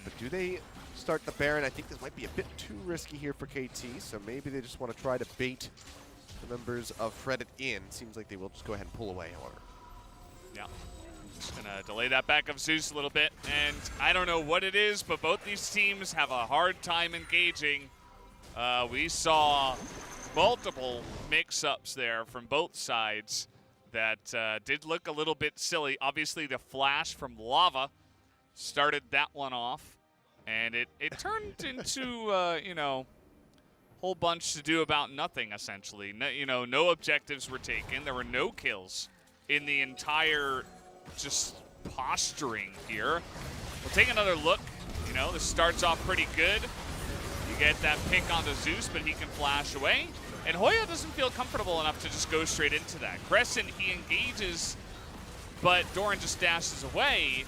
But do they start the Baron? I think this might be a bit too risky here for KT, so maybe they just want to try to bait the members of Fredit in. Seems like they will just go ahead and pull away, however. Yeah. Just gonna delay that back of Zeus a little bit, and I don't know what it is, but both these teams have a hard time engaging. We saw multiple mix-ups there from both sides that did look a little bit silly. Obviously, the flash from Lava started that one off, and it turned into, you know, whole bunch to do about nothing, essentially. No, you know, no objectives were taken. There were no kills in the entire just posturing here. We'll take another look. You know, this starts off pretty good. You get that pick onto Zeus, but he can flash away. And Hoya doesn't feel comfortable enough to just go straight into that. Crescent, he engages, but Doran just dashes away,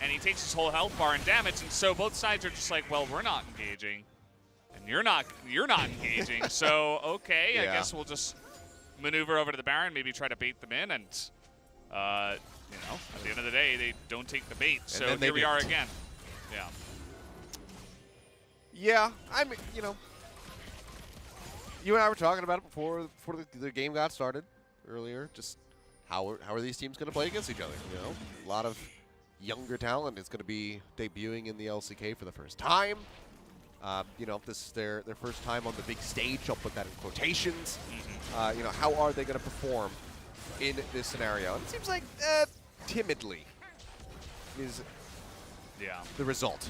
and he takes his whole health bar and damage, and so both sides are just like, well, we're not engaging, and you're not engaging, so okay, yeah. I guess we'll just maneuver over to the Baron, maybe try to bait them in, and you know, at the end of the day, they don't take the bait, so here we are again. Yeah. Yeah, you know, you and I were talking about it before the game got started earlier. Just how are these teams going to play against each other? You know, a lot of younger talent is going to be debuting in the LCK for the first time. You know, this is their first time on the big stage. I'll put that in quotations. You know, how are they going to perform in this scenario? And it seems like timidly is the result.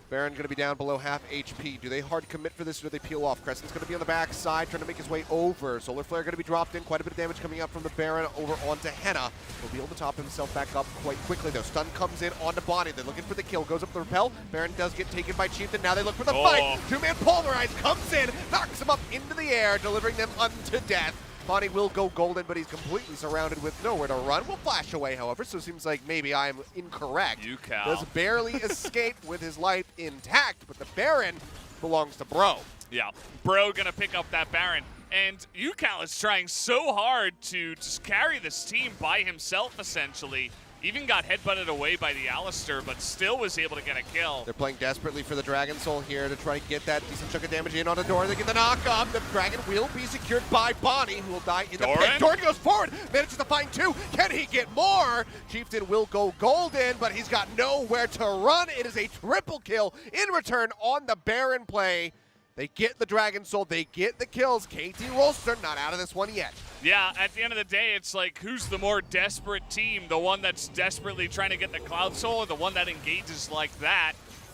Baron going to be down below half HP. Do they hard commit for this or do they peel off? Crescent's going to be on the back side trying to make his way over. Solar Flare going to be dropped in. Quite a bit of damage coming up from the Baron over onto Henna. He'll be able to top himself back up quite quickly though. Stun comes in onto Bonnie. They're looking for the kill. Goes up the repel. Baron does get taken by Chieftain. Now they look for the fight. Two-man Pulverize comes in. Knocks him up into the air, delivering them unto death. Bonnie will go golden, but he's completely surrounded with nowhere to run. Will flash away, however, so it seems like maybe I'm incorrect. UCal does barely escape with his life intact, but the Baron belongs to Bro. Yeah, Bro gonna pick up that Baron. And UCal is trying so hard to just carry this team by himself, essentially. Even got headbutted away by the Alistair, but still was able to get a kill. They're playing desperately for the Dragon Soul here to try to get that decent chunk of damage in on the Doran. They get the knock up. The Dragon will be secured by Bonnie, who will die in the pit. Doran goes forward, manages to find two. Can he get more? Chieftain will go golden, but he's got nowhere to run. It is a triple kill in return on the Baron play. They get the Dragon Soul, they get the kills. KT Rolster not out of this one yet. Yeah, at the end of the day, it's like, who's the more desperate team? The one that's desperately trying to get the Cloud Soul or the one that engages like that?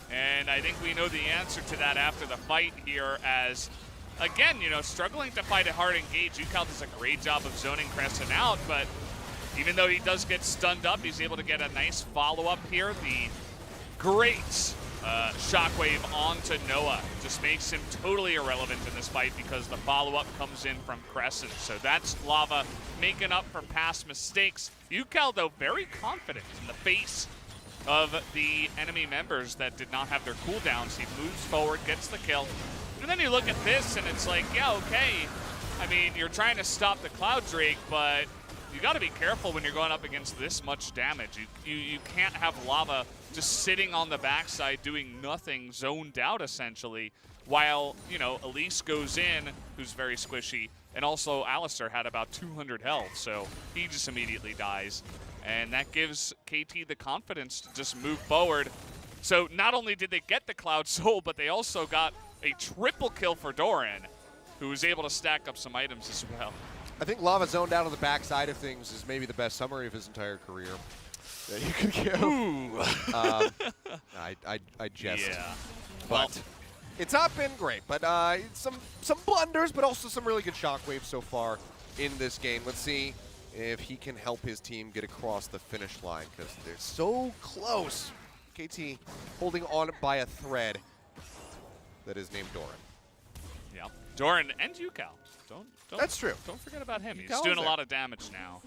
And I think we know the answer to that after the fight here as, again, you know, struggling to fight a hard engage. UCal does a great job of zoning Crescent out, but even though he does get stunned up, he's able to get a nice follow-up here. The great shockwave onto Noah just makes him totally irrelevant in this fight because the follow-up comes in from Crescent. So that's Lava making up for past mistakes. UCal, though, very confident in the face of the enemy members that did not have their cooldowns. He moves forward, gets the kill. And then you look at this and it's like, yeah, okay. I mean, you're trying to stop the Cloud Drake, but you got to be careful when you're going up against this much damage. You can't have Lava just sitting on the backside doing nothing, zoned out essentially, while, you know, Elise goes in, who's very squishy, and also Alistair had about 200 health, so he just immediately dies. And that gives KT the confidence to just move forward. So not only did they get the Cloud Soul, but they also got a triple kill for Doran, who was able to stack up some items as well. I think Lava zoned out on the backside of things is maybe the best summary of his entire career that you could give. I jest. Yeah. But Well, it's not been great. But some blunders, but also some really good shockwaves so far in this game. Let's see if he can help his team get across the finish line because they're so close. KT holding on by a thread that is named Doran. yeah. Doran and UCal. Don't That's true. Don't forget about him. He's UCal doing is a there. lot of damage now.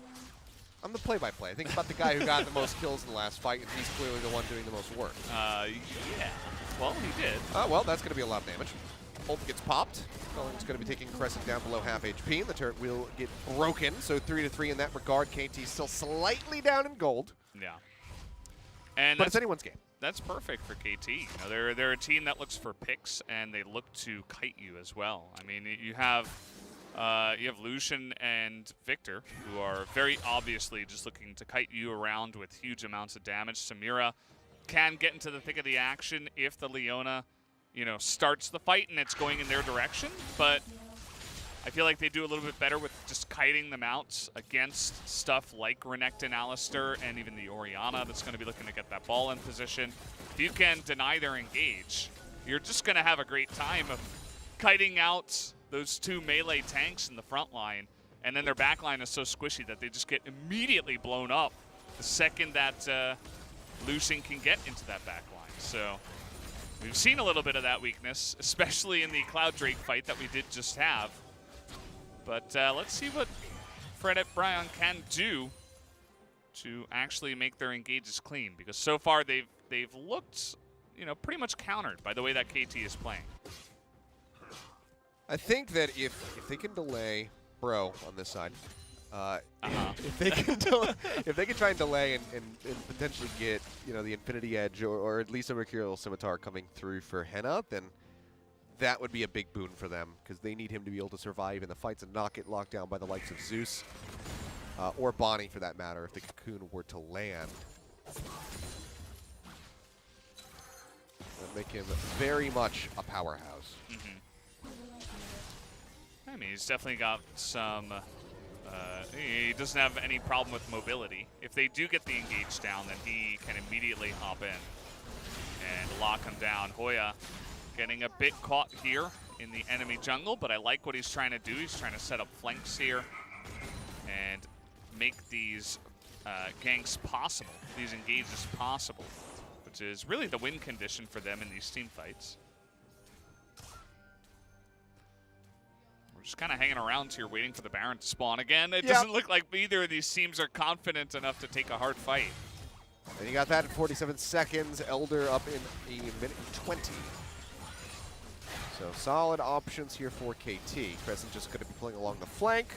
I'm the play-by-play. I think about the guy who got the most kills in the last fight, and he's clearly the one doing the most work. Yeah. Well, he did. Well, that's going to be a lot of damage. Ult gets popped. Cullen's going to be taking Crescent down below half HP, and the turret will get broken. So 3-3 in that regard. KT still slightly down in gold. Yeah. And But it's anyone's game. that's perfect for KT. You know, they're a team that looks for picks, and they look to kite you as well. I mean, you have you have Lucian and Victor, who are very obviously just looking to kite you around with huge amounts of damage. Samira can get into the thick of the action if the Leona, you know, starts the fight and it's going in their direction, but I feel like they do a little bit better with just kiting them out against stuff like Renekton, Alistair, and even the Orianna that's going to be looking to get that ball in position. If you can deny their engage, you're just going to have a great time of kiting out those two melee tanks in the front line, and then their back line is so squishy that they just get immediately blown up the second that Lucian can get into that back line. So we've seen a little bit of that weakness, especially in the Cloud Drake fight that we did just have. But let's see what Fredit Bryan can do to actually make their engages clean, because so far they've looked, you know, pretty much countered by the way that KT is playing. I think that if they can delay Bro on this side, if they can try and delay and potentially get, you know, the Infinity Edge or at least a Mercurial Scimitar coming through for Henna, then that would be a big boon for them, because they need him to be able to survive in the fights and not get locked down by the likes of Zeus or Bonnie for that matter if the Cocoon were to land. That would make him very much a powerhouse. I mean, he's definitely got some. He doesn't have any problem with mobility. If they do get the engage down, then he can immediately hop in and lock him down. Hoya getting a bit caught here in the enemy jungle, but I like what he's trying to do. He's trying to set up flanks here and make these ganks possible, these engages possible, which is really the win condition for them in these team fights. We're just kind of hanging around here waiting for the Baron to spawn again. It doesn't look like either of these teams are confident enough to take a hard fight. And you got that in 47 seconds. Elder up in a minute and 20. So solid options here for KT. Crescent just going to be pulling along the flank.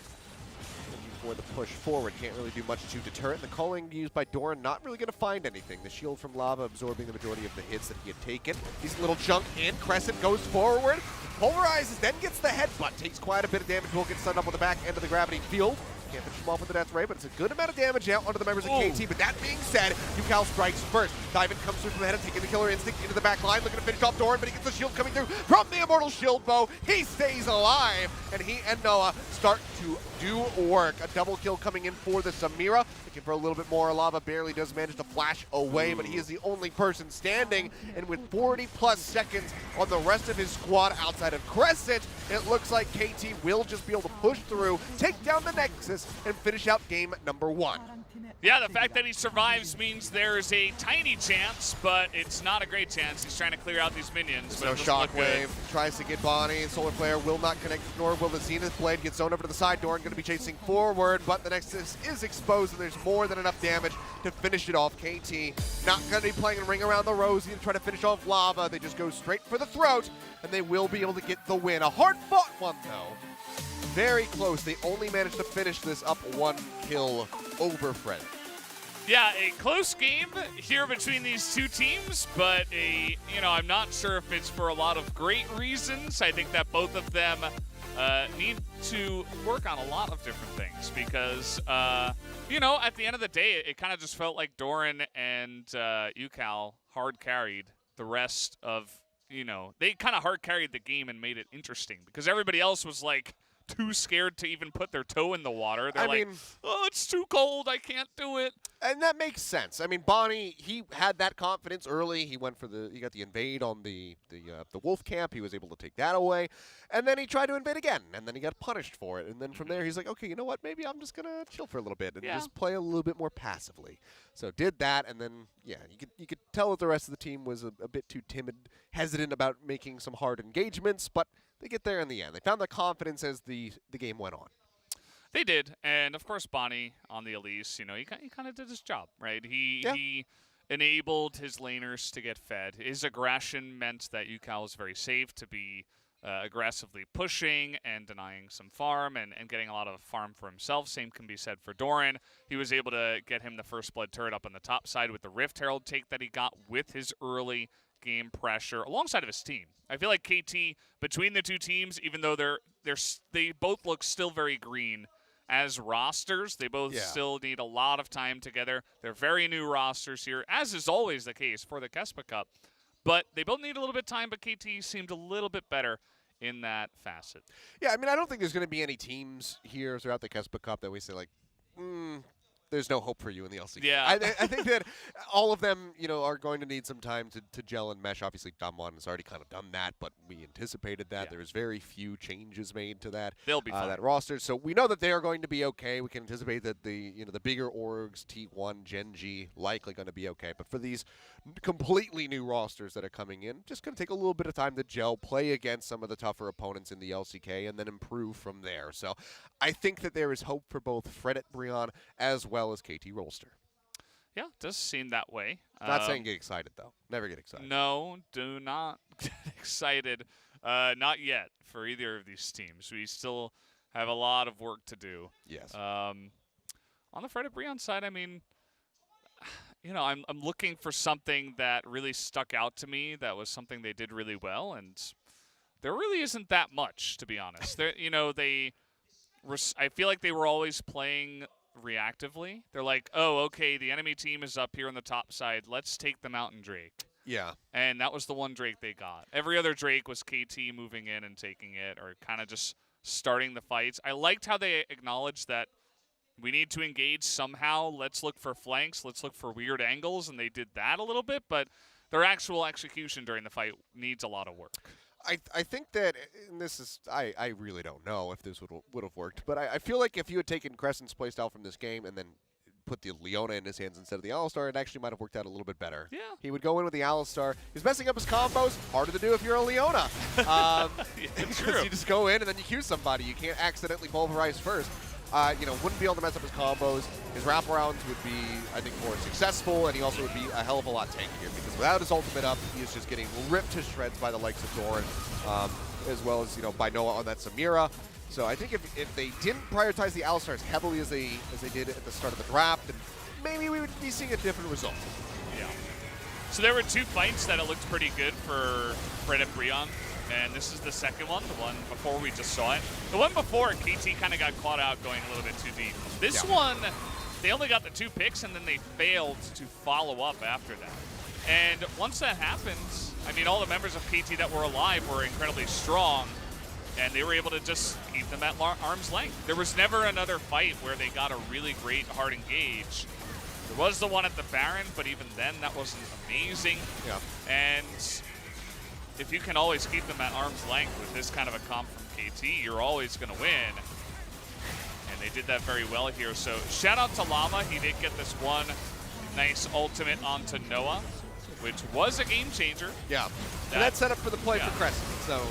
Looking for the push forward. Can't really do much to deter it. And the calling used by Doran not really going to find anything. The shield from Lava absorbing the majority of the hits that he had taken. Decent little chunk in. Crescent goes forward. Polarizes, then gets the headbutt. Takes quite a bit of damage. Will get stunned up on the back end of the gravity field. Can't finish him off with the death ray, but it's a good amount of damage out onto the members of KT. But that being said, UCal strikes first. Diamond comes through from the head and taking the killer instinct into the back line, looking to finish off Doran, but he gets the shield coming through from the Immortal Shield Bow. He stays alive, and he and Noah start to do work. A double kill coming in for the Samira. Looking for a little bit more. Lava barely does manage to flash away, but he is the only person standing. And with 40+ seconds on the rest of his squad outside of Crescent, it looks like KT will just be able to push through, take down the Nexus, and finish out game number 1. Yeah, the fact that he survives means there's a tiny chance, but it's not a great chance. He's trying to clear out these minions. So Shockwave tries to get Bonnie, and Solar Flare will not connect, nor will the Zenith Blade get zoned over to the side. Doran going to be chasing forward, but the Nexus is exposed, and there's more than enough damage to finish it off. KT not going to be playing a ring around the rosy to try to finish off Lava. They just go straight for the throat, and they will be able to get the win. A hard-fought one, though. Very close. They only managed to finish this up 1 kill over Fredit. Yeah, a close game here between these two teams, but I'm not sure if it's for a lot of great reasons. I think that both of them need to work on a lot of different things because, at the end of the day, it kind of just felt like Doran and UCal hard carried the rest of, they kind of hard carried the game and made it interesting because everybody else was like, too scared to even put their toe in the water. They're like, oh, it's too cold. I can't do it. And that makes sense. I mean, Bonnie, he had that confidence early. He went for he got the invade on the wolf camp. He was able to take that away. And then he tried to invade again, and then he got punished for it. And then from there, he's like, okay, you know what? Maybe I'm just going to chill for a little bit and just play a little bit more passively. So did that, and then, yeah, you could tell that the rest of the team was a bit too timid, hesitant about making some hard engagements, but they get there in the end. They found the confidence as the game went on. They did, and of course Bonnie on the Elise, he kind of did his job, right? He enabled his laners to get fed. His aggression meant that UCal was very safe to be aggressively pushing and denying some farm and getting a lot of farm for himself. Same can be said for Doran. He was able to get him the first blood turret up on the top side with the Rift Herald take that he got with his early game pressure alongside of his team. I feel like KT, between the two teams, even though they're they both look still very green as rosters. They both still need a lot of time together. They're very new rosters here, as is always the case for the KeSPA Cup. But they both need a little bit of time, but KT seemed a little bit better in that facet. Yeah, I mean, I don't think there's going to be any teams here throughout the KeSPA Cup that we say, like, there's no hope for you in the LCK. Yeah. I think that all of them, are going to need some time to gel and mesh. Obviously, Damwon has already kind of done that, but we anticipated that. Yeah. There was very few changes made to that. They'll be fine. That roster. So we know that they are going to be okay. We can anticipate that the bigger orgs, T1, Gen.G, likely going to be okay. But for these completely new rosters that are coming in, just going to take a little bit of time to gel, play against some of the tougher opponents in the LCK, and then improve from there. So I think that there is hope for both Fredit Brion as well as KT Rolster. Yeah, it does seem that way. Not saying get excited, though. Never get excited. No, do not get excited. Not yet for either of these teams. We still have a lot of work to do. Yes. On the Fredit Brion side, I mean, I'm looking for something that really stuck out to me. That was something they did really well, and there really isn't that much, to be honest. I feel like they were always playing reactively. They're like, oh, okay, the enemy team is up here on the top side. Let's take them out in Drake. Yeah. And that was the one Drake they got. Every other Drake was KT moving in and taking it, or kind of just starting the fights. I liked how they acknowledged that we need to engage somehow. Let's look for flanks. Let's look for weird angles, and they did that a little bit, but their actual execution during the fight needs a lot of work. I think that, and this is, I really don't know if this would have worked, but I feel like if you had taken Crescent's playstyle from this game and then put the Leona in his hands instead of the Alistar, it actually might have worked out a little bit better. Yeah. He would go in with the Alistar. He's messing up his combos. Harder to do if you're a Leona. True. You just go in and then you Q somebody. You can't accidentally pulverize first. Wouldn't be able to mess up his combos. His wraparounds would be, I think, more successful, and he also would be a hell of a lot tankier because without his ultimate up, he is just getting ripped to shreds by the likes of Doran, as well as by Noah on that Samira. So I think if they didn't prioritize the Alistar as heavily as they did at the start of the draft, then maybe we would be seeing a different result. Yeah. So there were two fights that it looked pretty good for Fredit Brion. And this is the second one, the one before we just saw it. The one before, KT kind of got caught out going a little bit too deep. This one, they only got the 2 picks, and then they failed to follow up after that. And once that happens, I mean, all the members of KT that were alive were incredibly strong, and they were able to just keep them at arm's length. There was never another fight where they got a really great hard engage. There was the one at the Baron, but even then, that wasn't amazing. Yeah. And if you can always keep them at arm's length with this kind of a comp from KT, you're always going to win. And they did that very well here. So shout out to Llama. He did get this one nice ultimate onto Noah, which was a game changer. Yeah. And that's set up for the play for Crescent. So,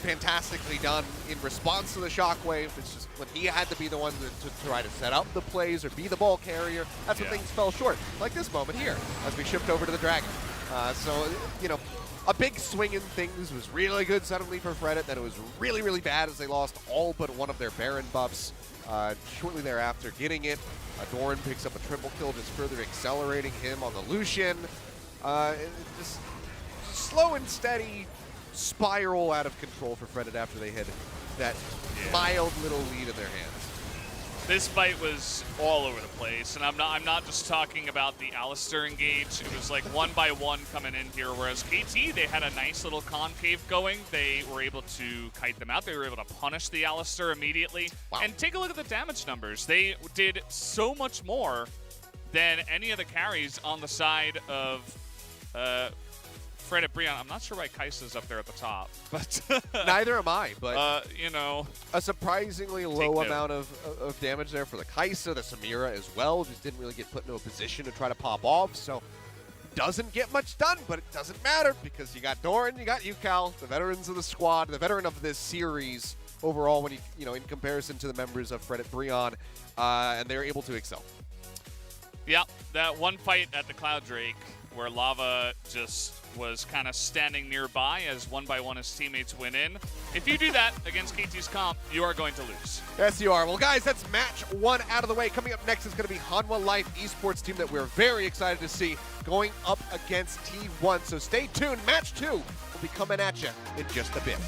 fantastically done in response to the shockwave. It's just when he had to be the one to try to set up the plays or be the ball carrier, that's when things fell short. Like this moment here, as we shift over to the Dragon. A big swing in things was really good suddenly for Fredit. Then it was really, really bad as they lost all but one of their Baron buffs. Shortly thereafter, getting it, Doran picks up a triple kill, just further accelerating him on the Lucian. Just slow and steady spiral out of control for Fredit after they had that mild little lead in their hands. This fight was all over the place, and I'm not just talking about the Alistar engage. It was like one by one coming in here, whereas KT, they had a nice little concave going. They were able to kite them out. They were able to punish the Alistar immediately. Wow. And take a look at the damage numbers. They did so much more than any of the carries on the side of Fredit Brion. I'm not sure why KeSPA's up there at the top, but neither am I. But a surprisingly low amount of damage there for the KeSPA, the Samira as well. Just didn't really get put into a position to try to pop off. So doesn't get much done, but it doesn't matter because you got Doran, you got UCal, the veterans of the squad, the veteran of this series overall. When in comparison to the members of Fredit Brion, and they're able to excel. Yeah, that one fight at the Cloud Drake where Lava just was kind of standing nearby as one by one his teammates went in. If you do that against KT's comp, you are going to lose. Yes, you are. Well, guys, that's match 1 out of the way. Coming up next is going to be Hanwha Life esports team that we're very excited to see going up against T1. So stay tuned. Match 2 will be coming at you in just a bit.